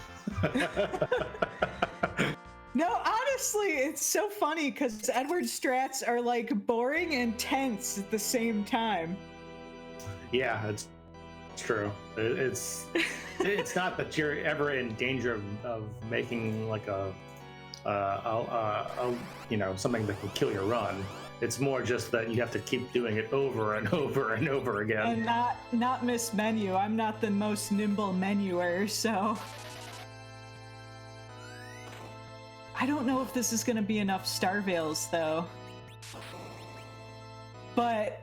No, honestly, it's so funny because Edward strats are like boring and tense at the same time. Yeah, it's true. It's not that you're ever in danger of making like something that can kill your run. It's more just that you have to keep doing it over and over and over again. And not miss menu. I'm not the most nimble menuer, so I don't know if this is going to be enough star veils though. But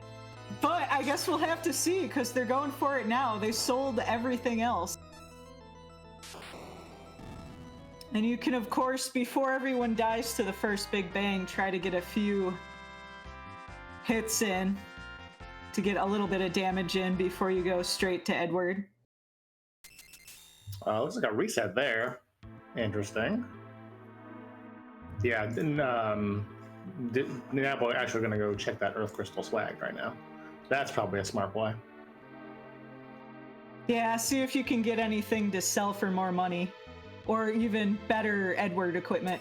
I guess we'll have to see because they're going for it now. They sold everything else. And you can, of course, before everyone dies to the first Big Bang, try to get a few hits in to get a little bit of damage in before you go straight to Edward. Looks like a reset there. Interesting. Yeah, Nabla actually going to go check that Earth Crystal swag right now. That's probably a smart play. Yeah, see if you can get anything to sell for more money. Or even better Edward equipment.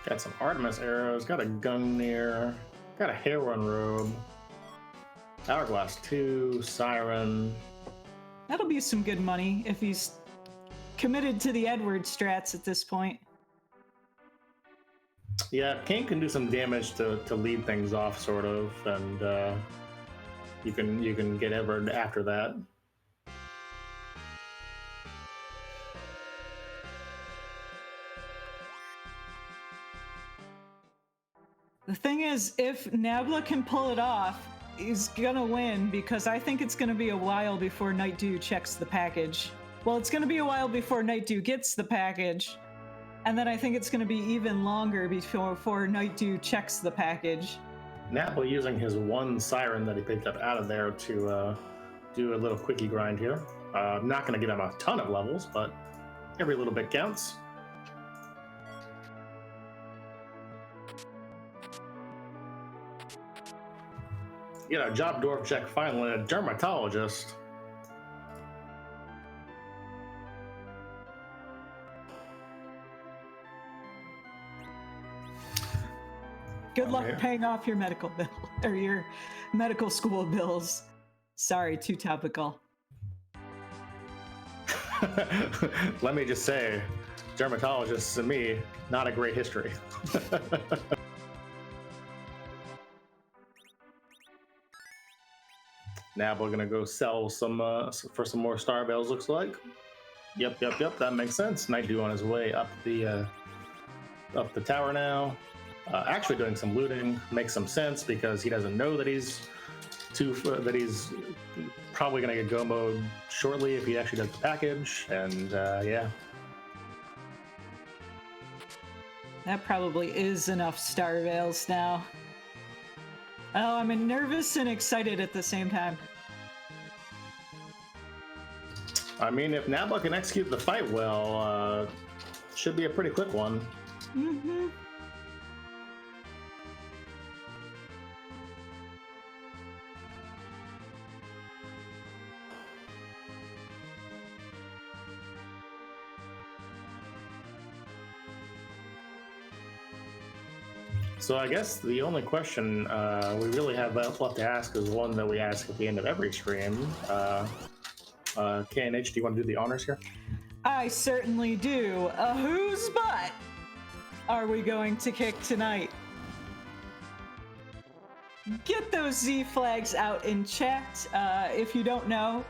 Got some Artemis arrows, got a Gungnir, got a Heron robe, Hourglass 2, Siren. That'll be some good money if he's committed to the Edward strats at this point. Yeah, Kane can do some damage to lead things off, sort of, and you can get Edward after that. The thing is, if Nabla can pull it off, he's gonna win because I think it's gonna be a while before nightdew checks the package. Well, it's gonna be a while before nightdew gets the package. And then I think it's going to be even longer before nightdew checks the package. Nabla using his one Siren that he picked up out of there to do a little quickie grind here. Not going to get him a ton of levels, but every little bit counts. You know, job dwarf check finally, a dermatologist. Good luck paying off your medical bill or your medical school bills. Sorry, too topical. Let me just say, dermatologists and me, not a great history. Now we're gonna go sell some for some more star bells. Looks like. Yep. That makes sense. Nightdew on his way up the tower now. Actually doing some looting makes some sense because he doesn't know that he's probably gonna get go mode shortly if he actually does the package, and yeah. That probably is enough Star Veils now. Oh, I'm nervous and excited at the same time. I mean, if Nabla can execute the fight well, should be a pretty quick one. Mm-hmm. So I guess the only question we really have left to ask is one that we ask at the end of every stream. KNH, do you want to do the honors here? I certainly do. Whose butt are we going to kick tonight? Get those Z flags out in chat. If you don't know,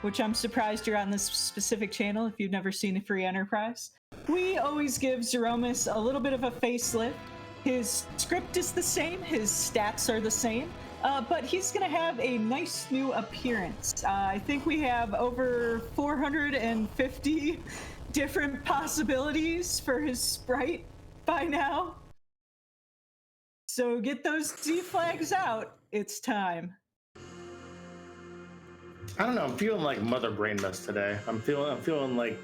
which I'm surprised you're on this specific channel if you've never seen a free enterprise, we always give Zeromus a little bit of a facelift. His script is the same, his stats are the same, but he's gonna have a nice new appearance. I think we have over 450 different possibilities for his sprite by now. So get those Z flags out, it's time. I don't know, I'm feeling like Mother Brain Mist today. I'm feeling like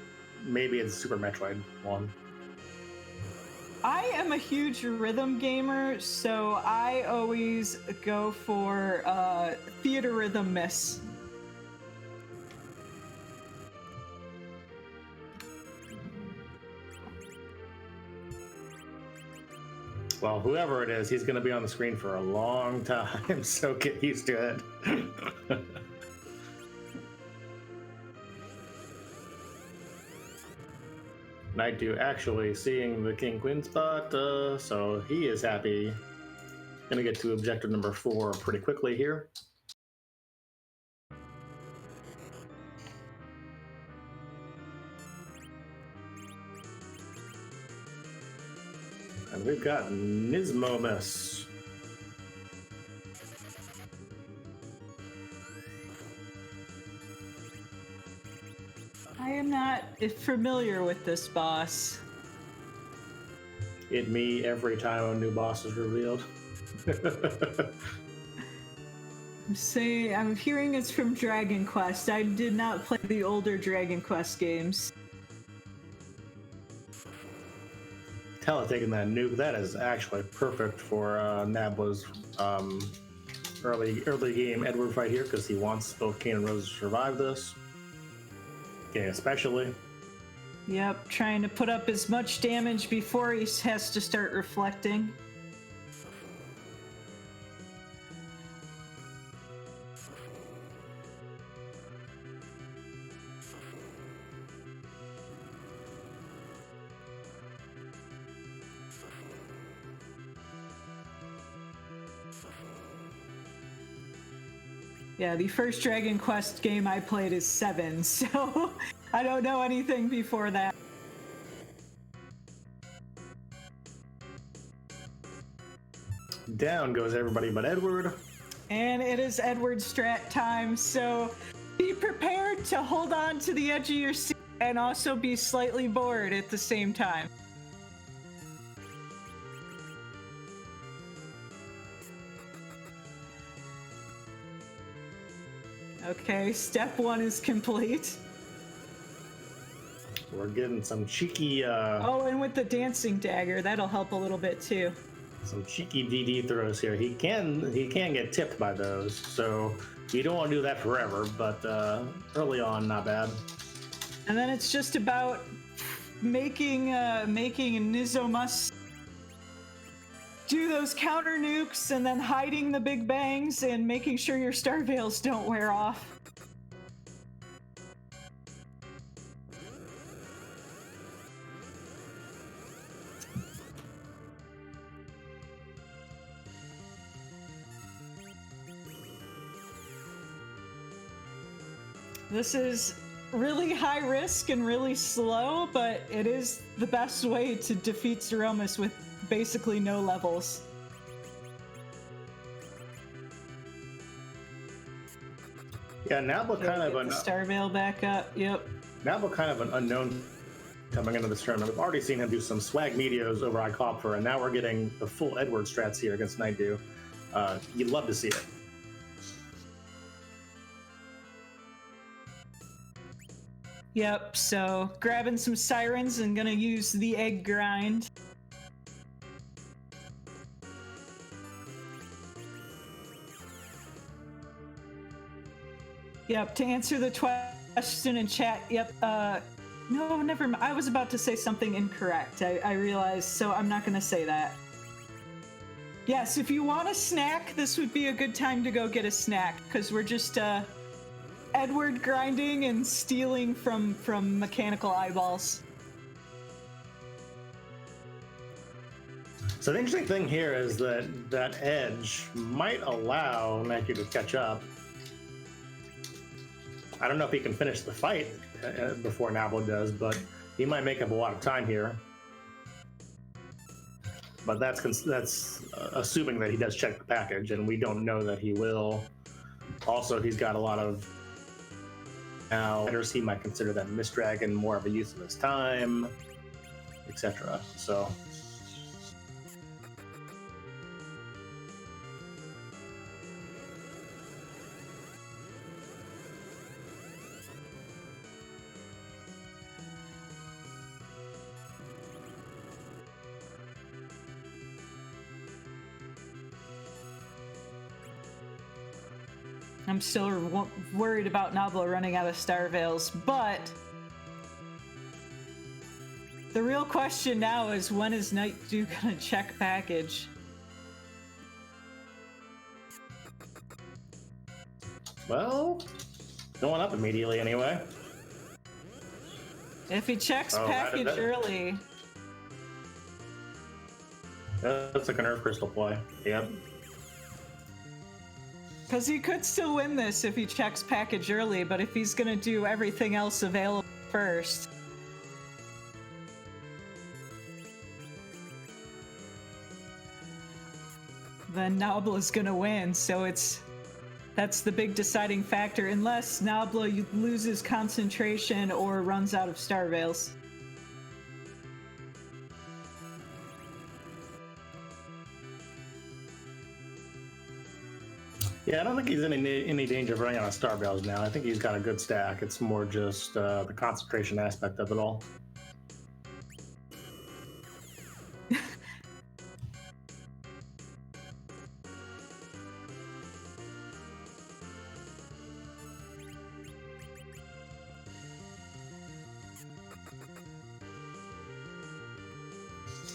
maybe it's Super Metroid 1. I am a huge rhythm gamer, so I always go for Theater Rhythm Miss. Well, whoever it is, he's going to be on the screen for a long time, so get used to it. Nightdew actually seeing the King Queen spot, so he is happy. Gonna get to objective number 4 pretty quickly here. And we've got Nismomus. I am not familiar with this boss. It me every time a new boss is revealed. I'm hearing it's from Dragon Quest. I did not play the older Dragon Quest games. Tell taking that nuke, that is actually perfect for Nabla's early game Edward fight here, because he wants both Kane and Rose to survive this. Okay, especially. Yep, trying to put up as much damage before he has to start reflecting. Yeah, the first Dragon Quest game I played is 7, so I don't know anything before that. Down goes everybody but Edward. And it is Edward strat time, so be prepared to hold on to the edge of your seat and also be slightly bored at the same time. Okay, step 1 is complete. We're getting some cheeky Oh, and with the dancing dagger, that'll help a little bit too. some cheeky DD throws here. He can get tipped by those, so you don't want to do that forever, but early on, not bad. And then it's just about making Nizomus do those counter nukes and then hiding the big bangs and making sure your star veils don't wear off. This is really high risk and really slow, but it is the best way to defeat Zeromus with basically no levels. Yeah, Nabla kind of the star veil back up. Yep. Nabla kind of an unknown coming into this tournament. We've already seen him do some swag medios over Icopher, and now we're getting the full Edward strats here against nightdew. You'd love to see it. Yep, so grabbing some sirens and gonna use the egg grind. Yep, to answer the question in chat, yep, no, never mind. I was about to say something incorrect. I realized, so I'm not gonna say that. Yes, if you want a snack, this would be a good time to go get a snack, because we're just, Edward grinding and stealing from mechanical eyeballs. So the interesting thing here is that edge might allow nightdew to catch up. I don't know if he can finish the fight before Nabla does, but he might make up a lot of time here. But that's assuming that he does check the package, and we don't know that he will. Also, he's got a lot of now. He might consider that Mist Dragon more of a use of his time, etc. So. I'm still worried about Nabla running out of Star Veils, but the real question now is, when is nightdew gonna check package? Well, going up immediately anyway. If he checks package early. That's like an Earth Crystal play. Yep. Because he could still win this if he checks package early, but if he's gonna do everything else available first. Then Nabla's gonna win, so that's the big deciding factor, unless Nabla loses concentration or runs out of Star Veils. Yeah, I don't think he's in any danger of running out of Star Veils now. I think he's got a good stack. It's more just the concentration aspect of it all.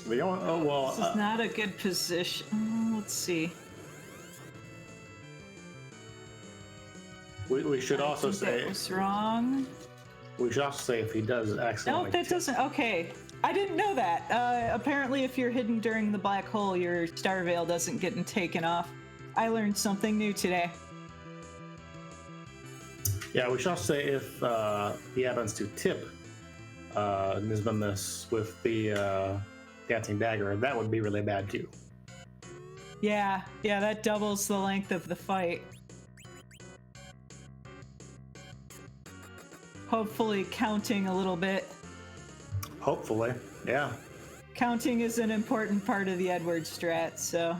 Oh, well, this is not a good position. Let's see. We should also say that was wrong. We should also say if he does accidentally. No, that doesn't. Okay, I didn't know that. Apparently, if you're hidden during the black hole, your Star Veil doesn't get taken off. I learned something new today. Yeah, we should also say if he happens to tip Nisbamis with the dancing dagger, that would be really bad too. Yeah, that doubles the length of the fight. Hopefully counting a little bit. Hopefully, yeah. Counting is an important part of the Edward strat, so.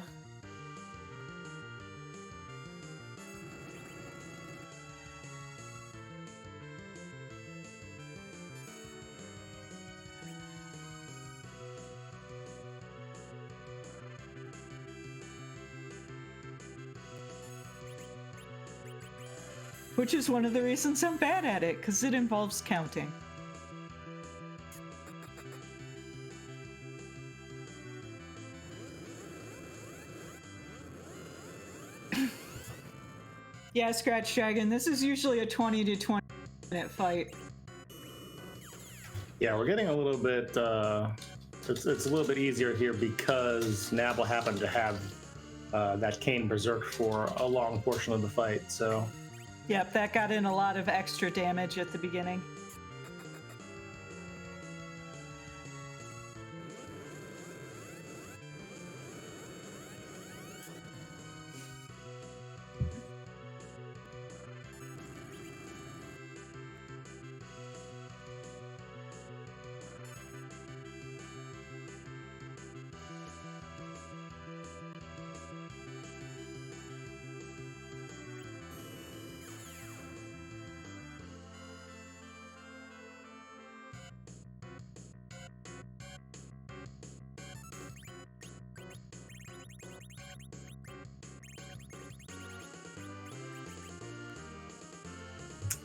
Which is one of the reasons I'm bad at it, because it involves counting. Yeah, Scratch Dragon, this is usually a 20 to 20 minute fight. Yeah, we're getting a little bit, it's a little bit easier here because Nabla happened to have that Cane Berserk for a long portion of the fight, so. Yep, that got in a lot of extra damage at the beginning.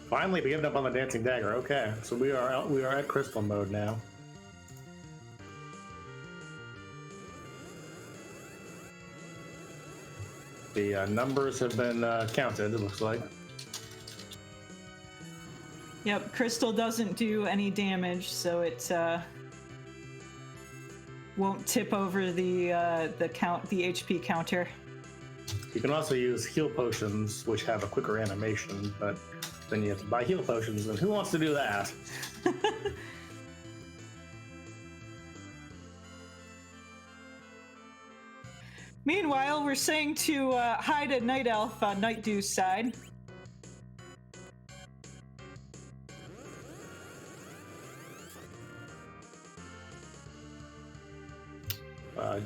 Finally, we giving up on the dancing dagger. Okay, so we are out. We are at crystal mode now. The numbers have been counted. It looks like. Yep, crystal doesn't do any damage, so it won't tip over the HP counter. You can also use heal potions, which have a quicker animation, but then you have to buy heal potions, and who wants to do that? Meanwhile, we're saying to hide a night elf on Nightdew's side.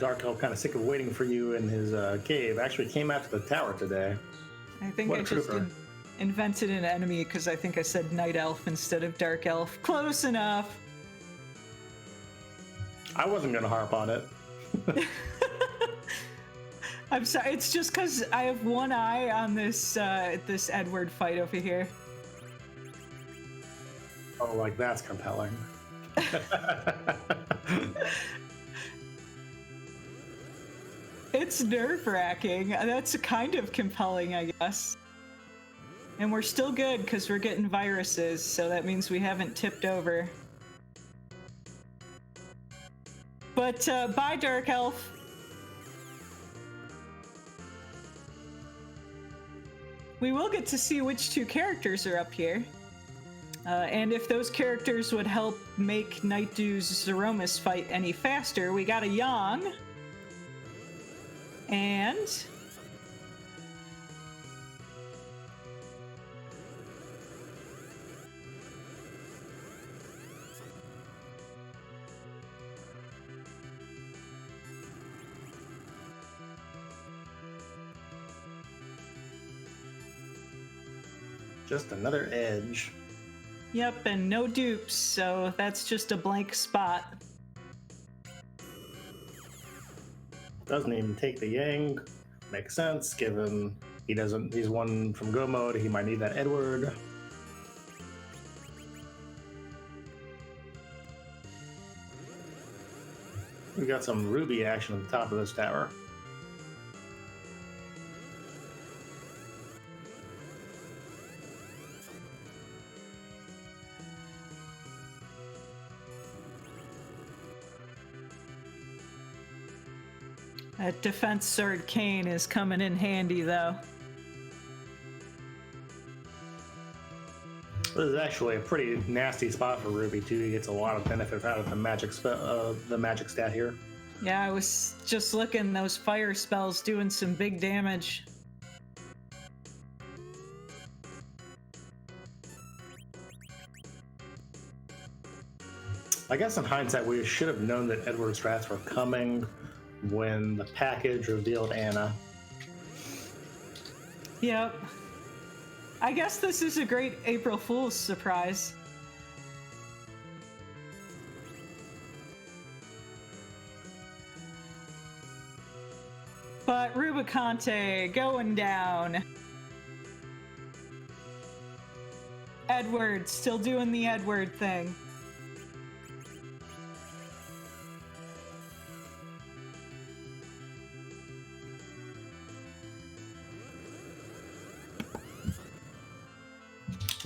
Dark Elf, kind of sick of waiting for you in his cave, actually came out to the tower today. I think I just invented an enemy because I think I said night elf instead of dark elf. Close enough. I wasn't going to harp on it. I'm sorry. It's just because I have one eye on this this Edward fight over here. Oh, like that's compelling. It's nerve-wracking. That's kind of compelling, I guess. And we're still good because we're getting viruses, so that means we haven't tipped over. But bye, Dark Elf. We will get to see which two characters are up here. And if those characters would help make Nightdew's Zeromus fight any faster, we got a Yang. And just another edge. yep, and no dupes, so that's just a blank spot. Doesn't even take the Yang. Makes sense, given he's one from Go mode, he might need that Edward. We got some Ruby action at the top of this tower. That defense sword cane is coming in handy, though. This is actually a pretty nasty spot for Ruby too. He gets a lot of benefit out of the magic stat here. Yeah, I was just looking, those fire spells doing some big damage. I guess in hindsight, we should have known that Edward strats were coming when the package revealed Anna. Yep. I guess this is a great April Fool's surprise. But Rubicante going down. Edward still doing the Edward thing.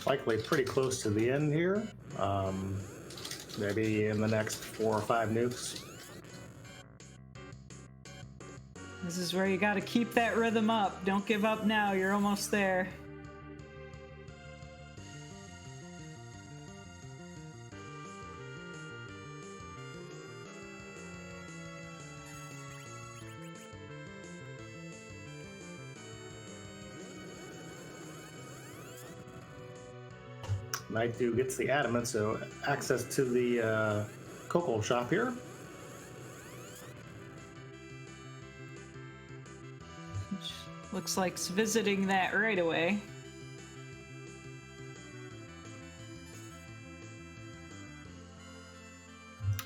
Likely pretty close to the end here. Maybe in the next 4 or 5 nukes. This is where you gotta keep that rhythm up. Don't give up now, you're almost there. Nightdew gets the adamant, so access to the cocoa shop here. Looks like it's visiting that right away.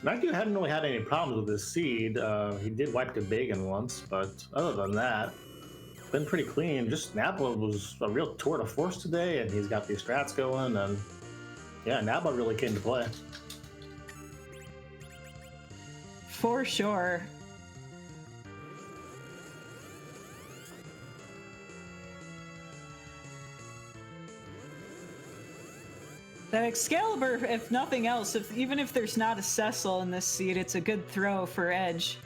Nightdew hadn't really had any problems with his seed. He did wipe the Bagan once, but other than that, been pretty clean. Just Nabla was a real tour de force today, and he's got these strats going, and yeah, Nabla really came to play. For sure. That Excalibur, if nothing else, even if there's not a Cecil in this seed, it's a good throw for Edge.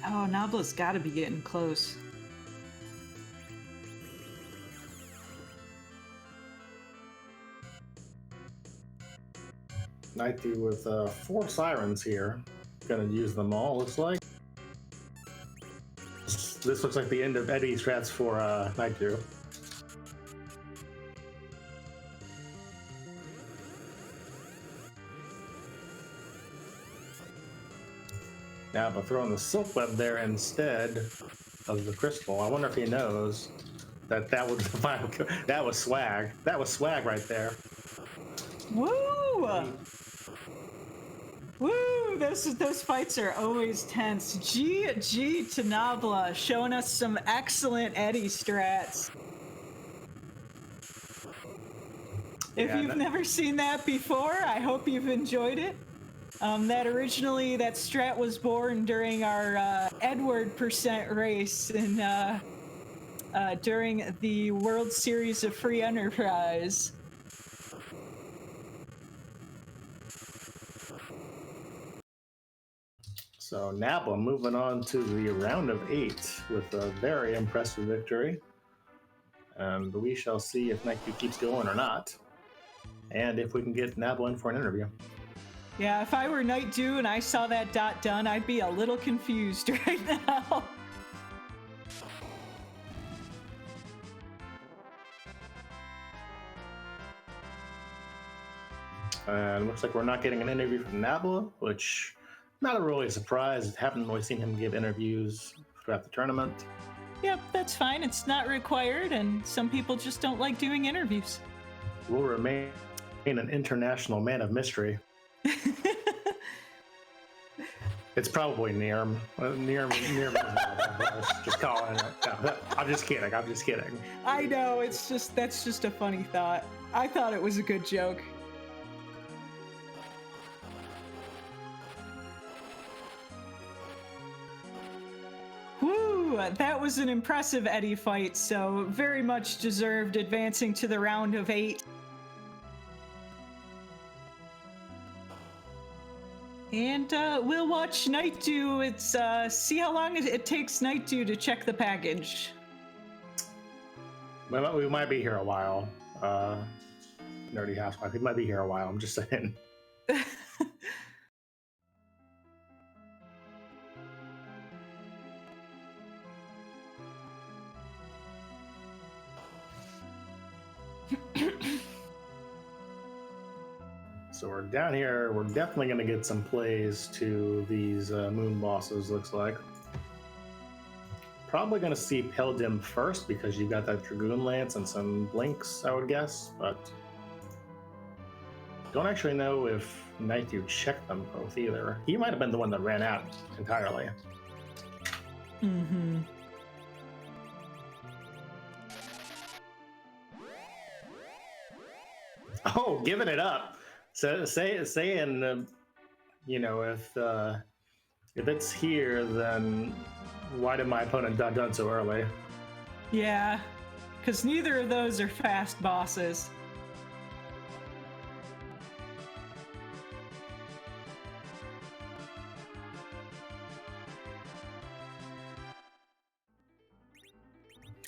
Oh, Nabla's got to be getting close. Nightdew with 4 sirens here. Gonna use them all, looks like. This looks like the end of Eddie's strats for Nightdew. Now, but throwing the silk web there instead of the crystal. I wonder if he knows that that was the final kill. That was swag. That was swag right there. Woo! Woo! Those fights are always tense. GG to Nabla, showing us some excellent Eddie strats. If you've never seen that before, I hope you've enjoyed it. That strat was born during our Edward % race in during the World Series of Free Enterprise. So Nabla moving on to the round of 8 with a very impressive victory. And we shall see if Nightdew keeps going or not. And if we can get Nabla in for an interview. Yeah, if I were Nightdew and I saw that dot done, I'd be a little confused right now. And looks like we're not getting an interview from Nabla, which not really a surprise. Haven't really seen him give interviews throughout the tournament. Yep, that's fine. It's not required, and some people just don't like doing interviews. Will remain an international man of mystery. It's probably Nirm. Nirm just calling it. No, I'm just kidding. I know. That's just a funny thought. I thought it was a good joke. Woo! That was an impressive Eddie fight, so very much deserved advancing to the round of 8. And we'll watch Nightdew. It's see how long it takes Nightdew to check the package. We might be here a while. Nerdy Housewife. We might be here a while. I'm just saying. So we're down here. We're definitely going to get some plays to these moon bosses, looks like. Probably going to see Peldim first because you got that Dragoon Lance and some Blinks, I would guess. But don't actually know if Nightdew checked them both either. He might have been the one that ran out entirely. Mm-hmm. Oh, giving it up. So saying, you know, if it's here, then why did my opponent die done so early? Yeah, because neither of those are fast bosses.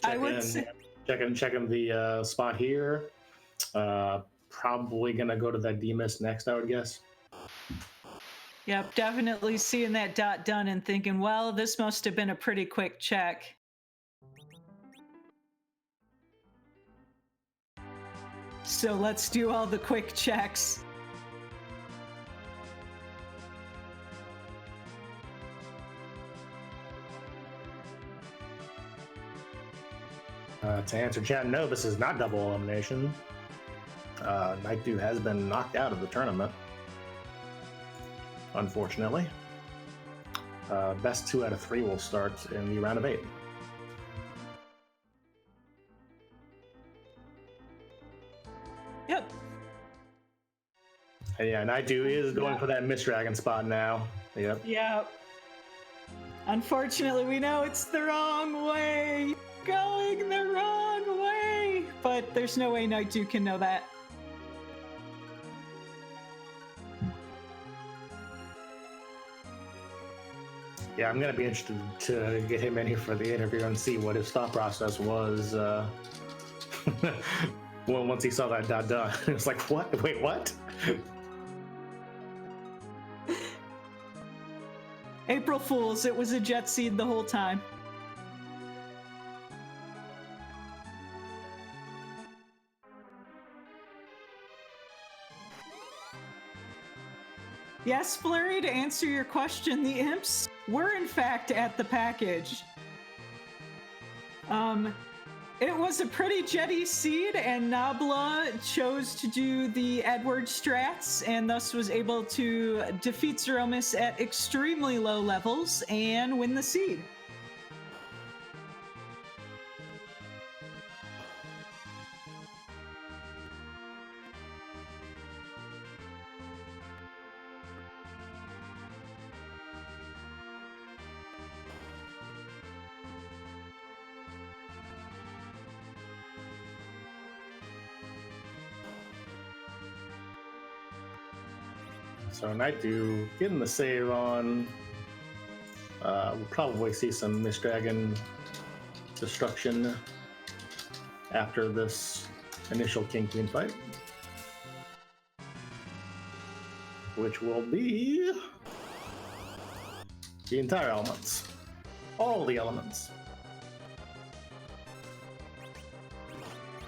I would say checking the spot here. Probably gonna go to that D-Mist next, I would guess. Yep, definitely seeing that dot done and thinking, well, this must have been a pretty quick check. So let's do all the quick checks. To answer chat, no, this is not double elimination. nightdew has been knocked out of the tournament, unfortunately. Best 2 out of 3 will start in the round of 8. Yep. And yeah, nightdew is going for that Mist Dragon spot now. Yep. Yep. Unfortunately, we know it's the wrong way. Going the wrong way. But there's no way nightdew can know that. Yeah, I'm gonna be interested to get him in here for the interview and see what his thought process was. Well, once he saw that dot done, it's like, what? Wait, what? April Fools, it was a jet seed the whole time. Yes, Flurry, to answer your question, the imps were in fact at the package. It was a pretty jetty seed, and Nabla chose to do the Edward strats, and thus was able to defeat Zeromus at extremely low levels and win the seed. So nightdew getting the save on. We'll probably see some Mist Dragon destruction after this initial King Queen fight, which will be the entire elements, all the elements.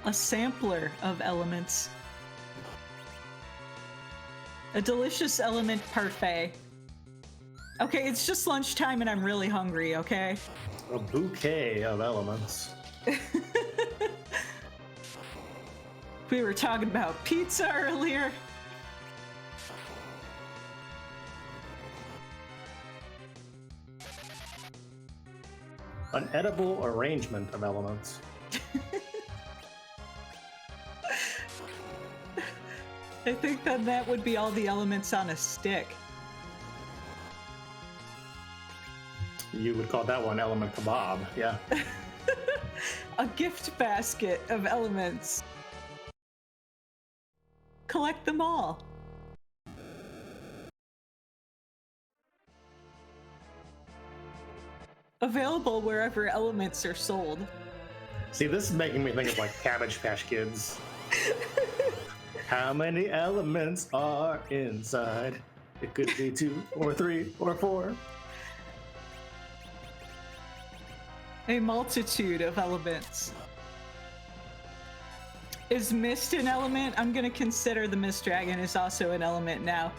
A sampler of elements. A delicious element parfait. Okay, it's just lunchtime and I'm really hungry, okay? A bouquet of elements. We were talking about pizza earlier. An edible arrangement of elements. I think that would be all the elements on a stick. You would call that one element kebab, yeah. A gift basket of elements. Collect them all. Available wherever elements are sold. See, this is making me think of like Cabbage Patch Kids. How many elements are inside? It could be 2 or 3 or 4. A multitude of elements. Is Mist an element? I'm gonna consider the Mist Dragon is also an element now.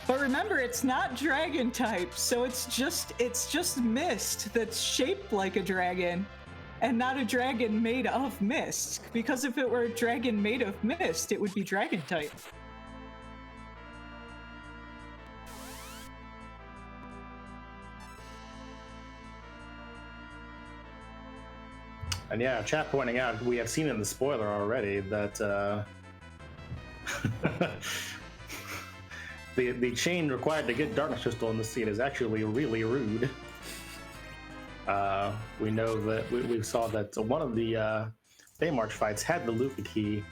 But remember, it's not dragon type, so it's just mist that's shaped like a dragon, and not a dragon made of mist. Because if it were a dragon made of mist, it would be dragon type. And yeah, chat pointing out, we have seen in the spoiler already that the chain required to get Darkness Crystal in the seed is actually really rude. We know that we saw that one of the Baymarch fights had the Luca key.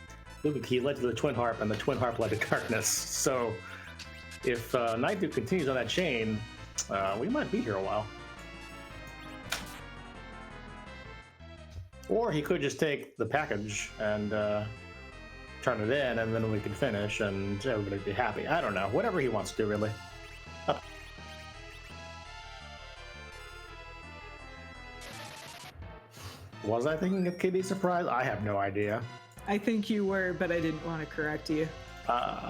Luca key led to the Twin Harp, and the Twin Harp led to Darkness. So if nightdew continues on that chain, we might be here a while. Or he could just take the package and turn it in, and then we could finish, and everybody would be happy. I don't know. Whatever he wants to do, really. Was I thinking of KD Surprise? I have no idea. I think you were, but I didn't want to correct you.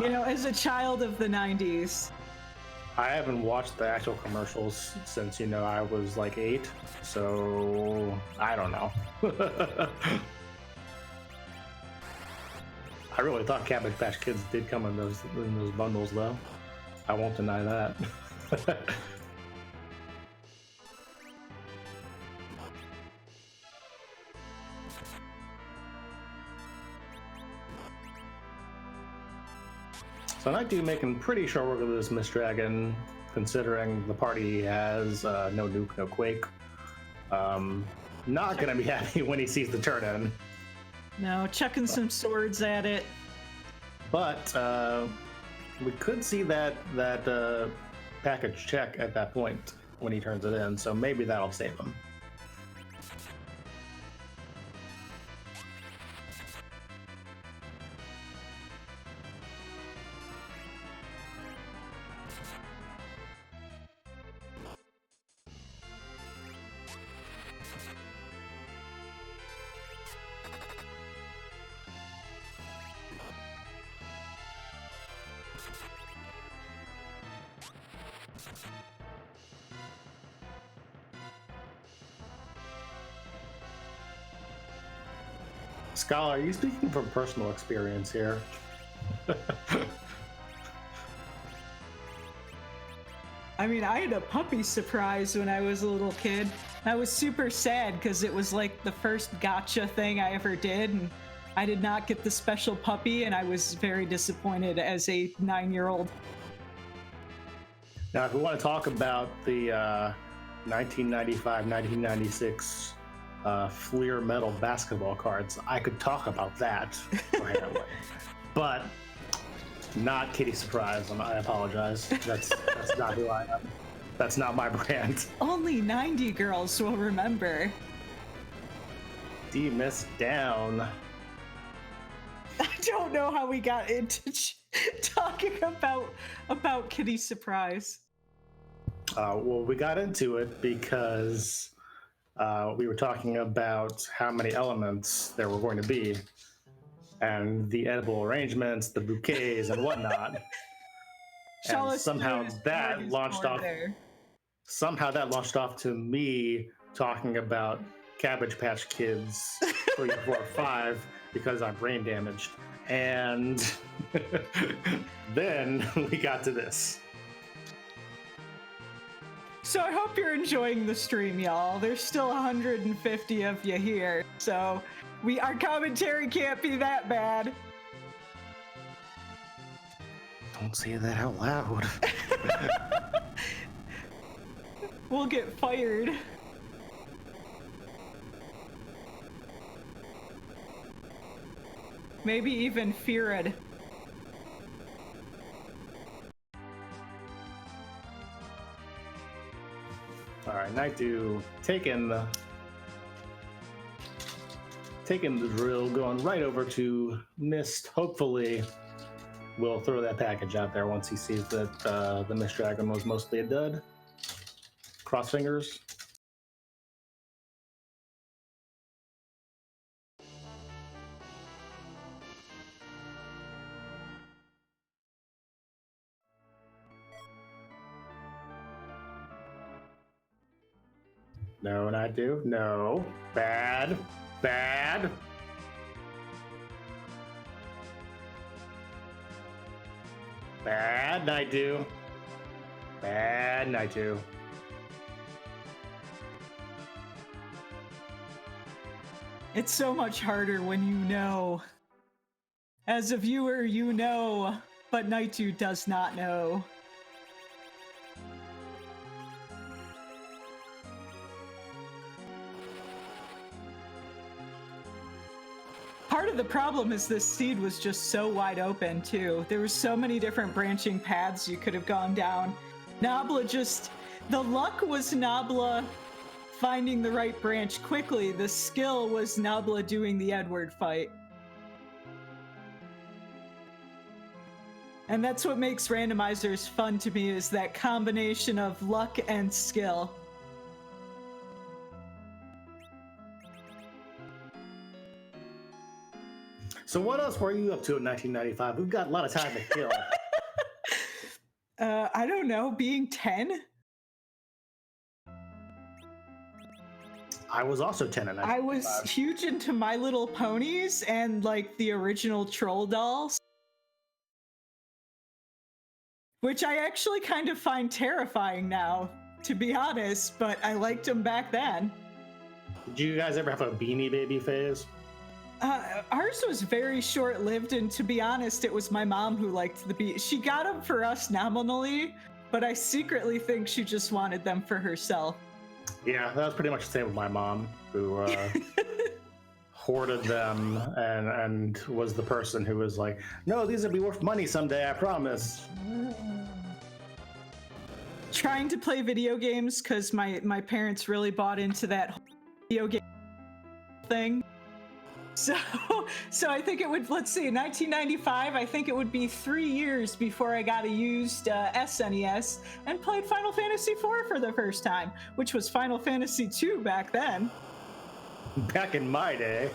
You know, as a child of the 90s. I haven't watched the actual commercials since, you know, I was like 8, so I don't know. I really thought Cabbage Patch Kids did come in those bundles, though. I won't deny that. So nightdew making pretty sure work of this Mist Dragon, considering the party has no nuke, no quake. Not gonna be happy when he sees the turn in. No, chucking some swords at it. But we could see that package check at that point when he turns it in, so maybe that'll save him. Scholar, are you speaking from personal experience here? I mean, I had a puppy surprise when I was a little kid. I was super sad because it was like the first gotcha thing I ever did, and I did not get the special puppy, and I was very disappointed as a 9-year-old. Now, if we want to talk about the 1995-1996 Fleer metal basketball cards, I could talk about that randomly, but not Kitty Surprise. I apologize. That's not who I am. That's not my brand. Only 90 girls will remember. D Miss down. I don't know how we got into talking about Kitty Surprise. Well, we got into it because we were talking about how many elements there were going to be, and the edible arrangements, the bouquets, and whatnot. And somehow that launched off. Somehow that launched off to me talking about Cabbage Patch Kids 3, 4, 5 because I'm brain damaged, and then we got to this. So I hope you're enjoying the stream, y'all. There's still 150 of you here, so our commentary can't be that bad. Don't say that out loud. We'll get fired. Maybe even feared. All right, nightdew taking the drill, going right over to Mist. Hopefully, we'll throw that package out there once he sees that the Mist Dragon was mostly a dud. Cross fingers. No, nightdew. No. Bad. Bad. Bad nightdew. Bad nightdew. It's so much harder when you know. As a viewer, you know, but nightdew does not know. Part of the problem is this seed was just so wide open, too. There were so many different branching paths you could have gone down. The luck was Nabla finding the right branch quickly. The skill was Nabla doing the Edward fight. And that's what makes randomizers fun to me, is that combination of luck and skill. So what else were you up to in 1995? We've got a lot of time to kill. I don't know, being 10? I was also 10 in I was huge into My Little Ponies and like the original Troll dolls, which I actually kind of find terrifying now, to be honest, but I liked them back then. Did you guys ever have a Beanie Baby phase? Ours was very short-lived, and to be honest, it was my mom who liked the Beanie. She got them for us nominally, but I secretly think she just wanted them for herself. Yeah, that was pretty much the same with my mom, who hoarded them and was the person who was like, no, these will be worth money someday, I promise. Trying to play video games because my parents really bought into that video game thing. So I think it would, let's see, 1995, I think it would be 3 years before I got a used SNES and played Final Fantasy IV for the first time, which was Final Fantasy II back then. Back in my day.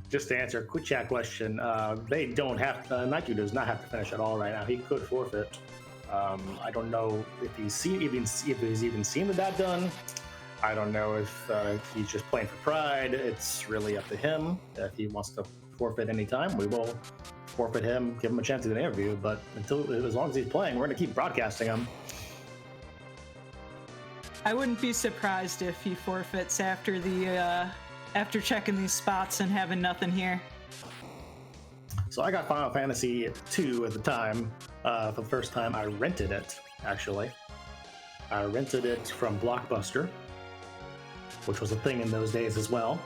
Just to answer a quick chat question, they don't have, nightdew does not have to finish at all right now. He could forfeit. I don't know if he's even seen that done. I don't know if he's just playing for pride. It's really up to him. If he wants to forfeit any time, we will forfeit him, give him a chance to do an interview. But as long as he's playing, we're going to keep broadcasting him. I wouldn't be surprised if he forfeits after after checking these spots and having nothing here. So I got Final Fantasy II at the time. For the first time, I rented it, actually. I rented it from Blockbuster, which was a thing in those days as well.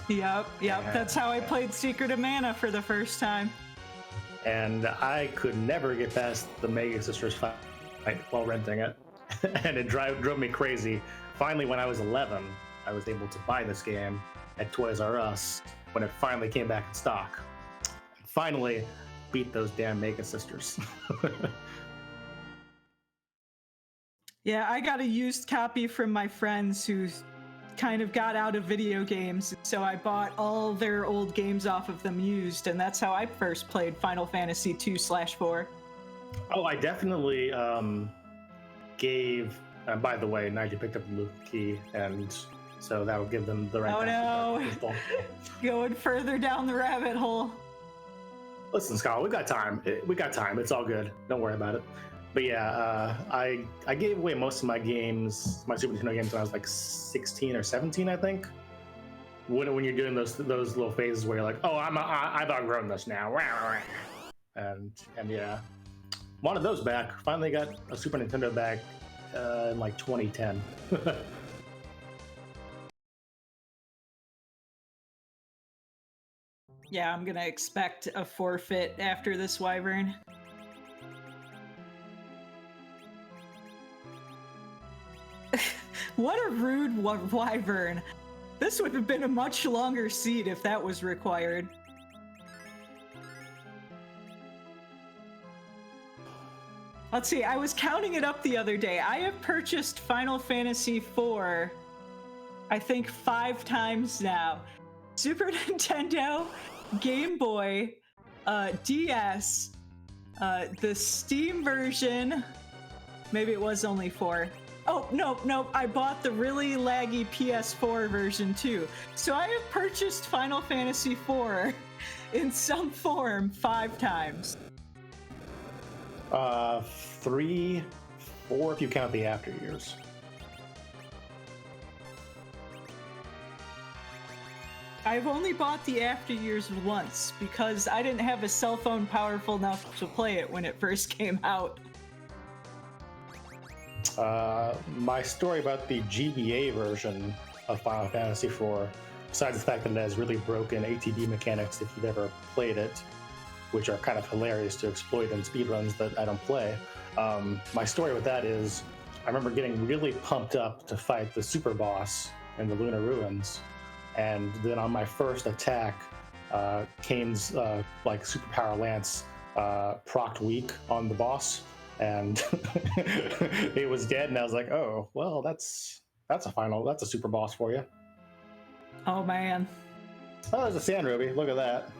Yep. That's how I played Secret of Mana for the first time. And I could never get past the Mega Sisters fight while renting it. And it drove me crazy. Finally, when I was 11, I was able to buy this game at Toys R Us when it finally came back in stock. And finally, beat those damn Mega Sisters. Yeah, I got a used copy from my friends who kind of got out of video games, so I bought all their old games off of them used, and that's how I first played Final Fantasy 2/4. Oh, I definitely gave. By the way, Nigel picked up the Luke key, and so that would give them the right. Oh no! Going further down the rabbit hole. Listen, Scott, we got time. It's all good. Don't worry about it. But yeah, I gave away most of my games, my Super Nintendo games, when I was like 16 or 17, I think. When you're doing those little phases where you're like, oh, I've outgrown this now, and yeah, wanted those back. Finally got a Super Nintendo back in like 2010. Yeah, I'm gonna expect a forfeit after this wyvern. What a rude wyvern. This would have been a much longer seed if that was required. Let's see, I was counting it up the other day. I have purchased Final Fantasy IV, I think 5 times now. Super Nintendo, Game Boy, DS, the Steam version, maybe it was only 4. Oh, no, I bought the really laggy PS4 version too. So I have purchased Final Fantasy IV in some form 5 times. 3, 4 if you count the after years. I've only bought the after years once because I didn't have a cell phone powerful enough to play it when it first came out. My story about the GBA version of Final Fantasy IV, besides the fact that it has really broken ATB mechanics if you've ever played it, which are kind of hilarious to exploit in speedruns that I don't play. My story with that is, I remember getting really pumped up to fight the super boss in the Lunar Ruins, and then on my first attack, Kane's like superpower lance procced weak on the boss, and it was dead. And I was like, oh well, that's a super boss for you. Oh man. Oh, there's a sand ruby. Look at that.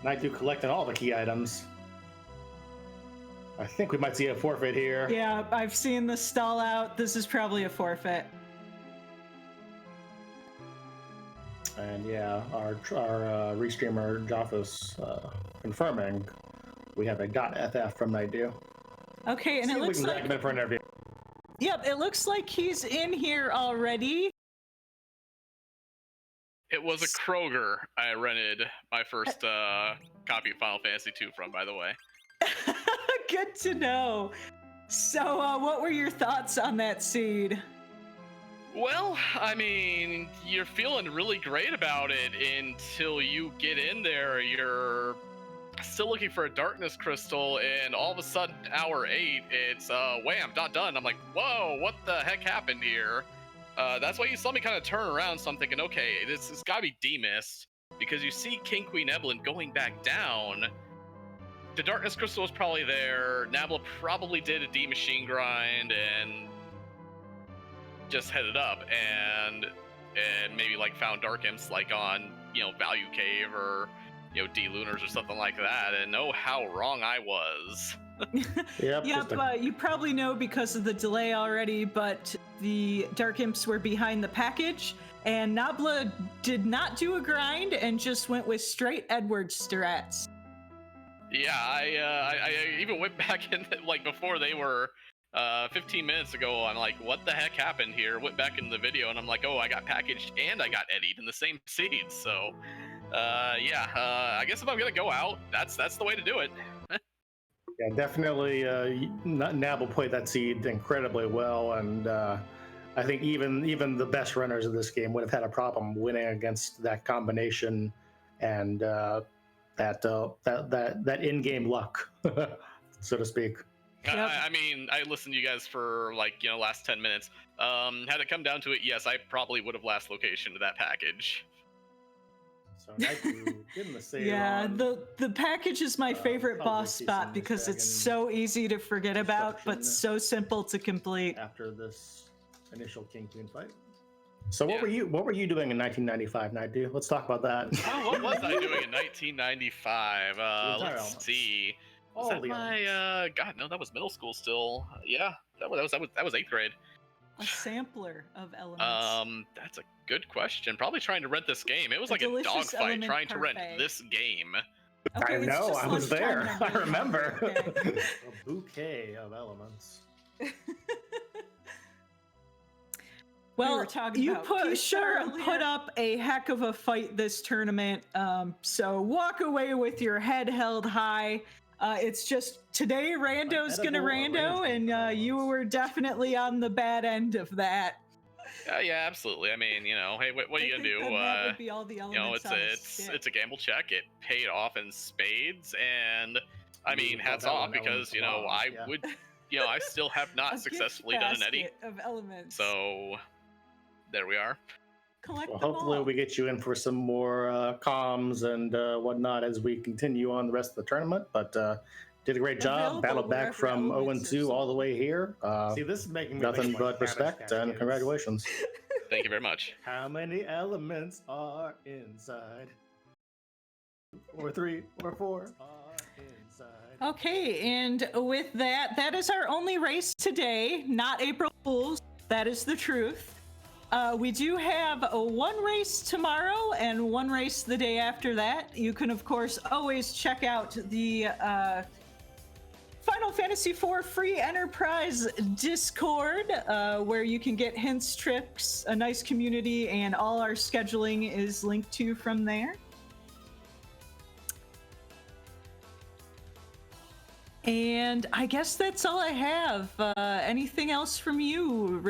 Nightdew collecting all the key items. I think we might see a forfeit here. Yeah, I've seen the stall out. This is probably a forfeit. And yeah, our restreamer Joffus confirming we have a .ff from nightdew. Okay, and it looks like we can for an interview. Yep, it looks like he's in here already. It was a Kroger I rented my first copy of Final Fantasy II from, by the way. Good to know. So, what were your thoughts on that seed? Well, I mean, you're feeling really great about it until you get in there. You're still looking for a darkness crystal, and all of a sudden, hour 8, it's wham, done. I'm like, whoa, what the heck happened here? That's why you saw me kind of turn around. So I'm thinking, okay, this has got to be demissed, because you see King Queen Evelyn going back down. The darkness crystal was probably there. Nabla probably did a D-machine grind and just headed up and maybe like found dark imps like on Value Cave or D Lunars or something like that, and oh how wrong I was. Yep, you probably know because of the delay already, but the dark imps were behind the package, and Nabla did not do a grind and just went with straight Edwards strats. Yeah, I even went back in like before they were 15 minutes ago. I'm like, what the heck happened here? Went back in the video and I'm like, oh, I got packaged and I got eddied in the same seed. So I guess if I'm gonna go out, that's the way to do it. Yeah, definitely. Nabla played that seed incredibly well, and I think even the best runners of this game would have had a problem winning against that combination and that in-game luck, so to speak. Yep. I mean, I listened to you guys for like last 10 minutes. Had it come down to it, yes, I probably would have last location to that package. So give the save yeah, on, the package is my favorite boss spot because it's so easy to forget about, but so simple to complete. After this initial King Queen fight. So what were you doing in 1995, nightdew? Let's talk about that. Oh, what was I doing in 1995? Let's see. Was that my God? No, that was middle school still. Yeah, that was 8th grade. A sampler of elements. That's a good question. Probably trying to rent this game. It was like a dogfight trying to rent this game. Okay, I know, I was there. I remember. Okay. A bouquet of elements. Well, you put up a heck of a fight this tournament. So walk away with your head held high. It's just today Rando's gonna rando, and you were definitely on the bad end of that. Yeah, absolutely. I mean, hey, what are you gonna do? That would be all the elements it's a gamble check. It paid off in spades, and I mean, hats off because I would, I still have not successfully done an eddy of elements. So there we are. Well, hopefully we get you in for some more comms and whatnot as we continue on the rest of the tournament. But did a great job. Battled back from 0-2 all the way here. See, this is making me nothing but respect and congratulations. Thank you very much. How many elements are inside? Or 3 or 4 are inside. Okay, and with that, that is our only race today. Not April Fools. That is the truth. We do have one race tomorrow and one race the day after that. You can, of course, always check out the Final Fantasy IV Free Enterprise Discord, where you can get hints, tricks, a nice community, and all our scheduling is linked to from there. And I guess that's all I have. Anything else from you,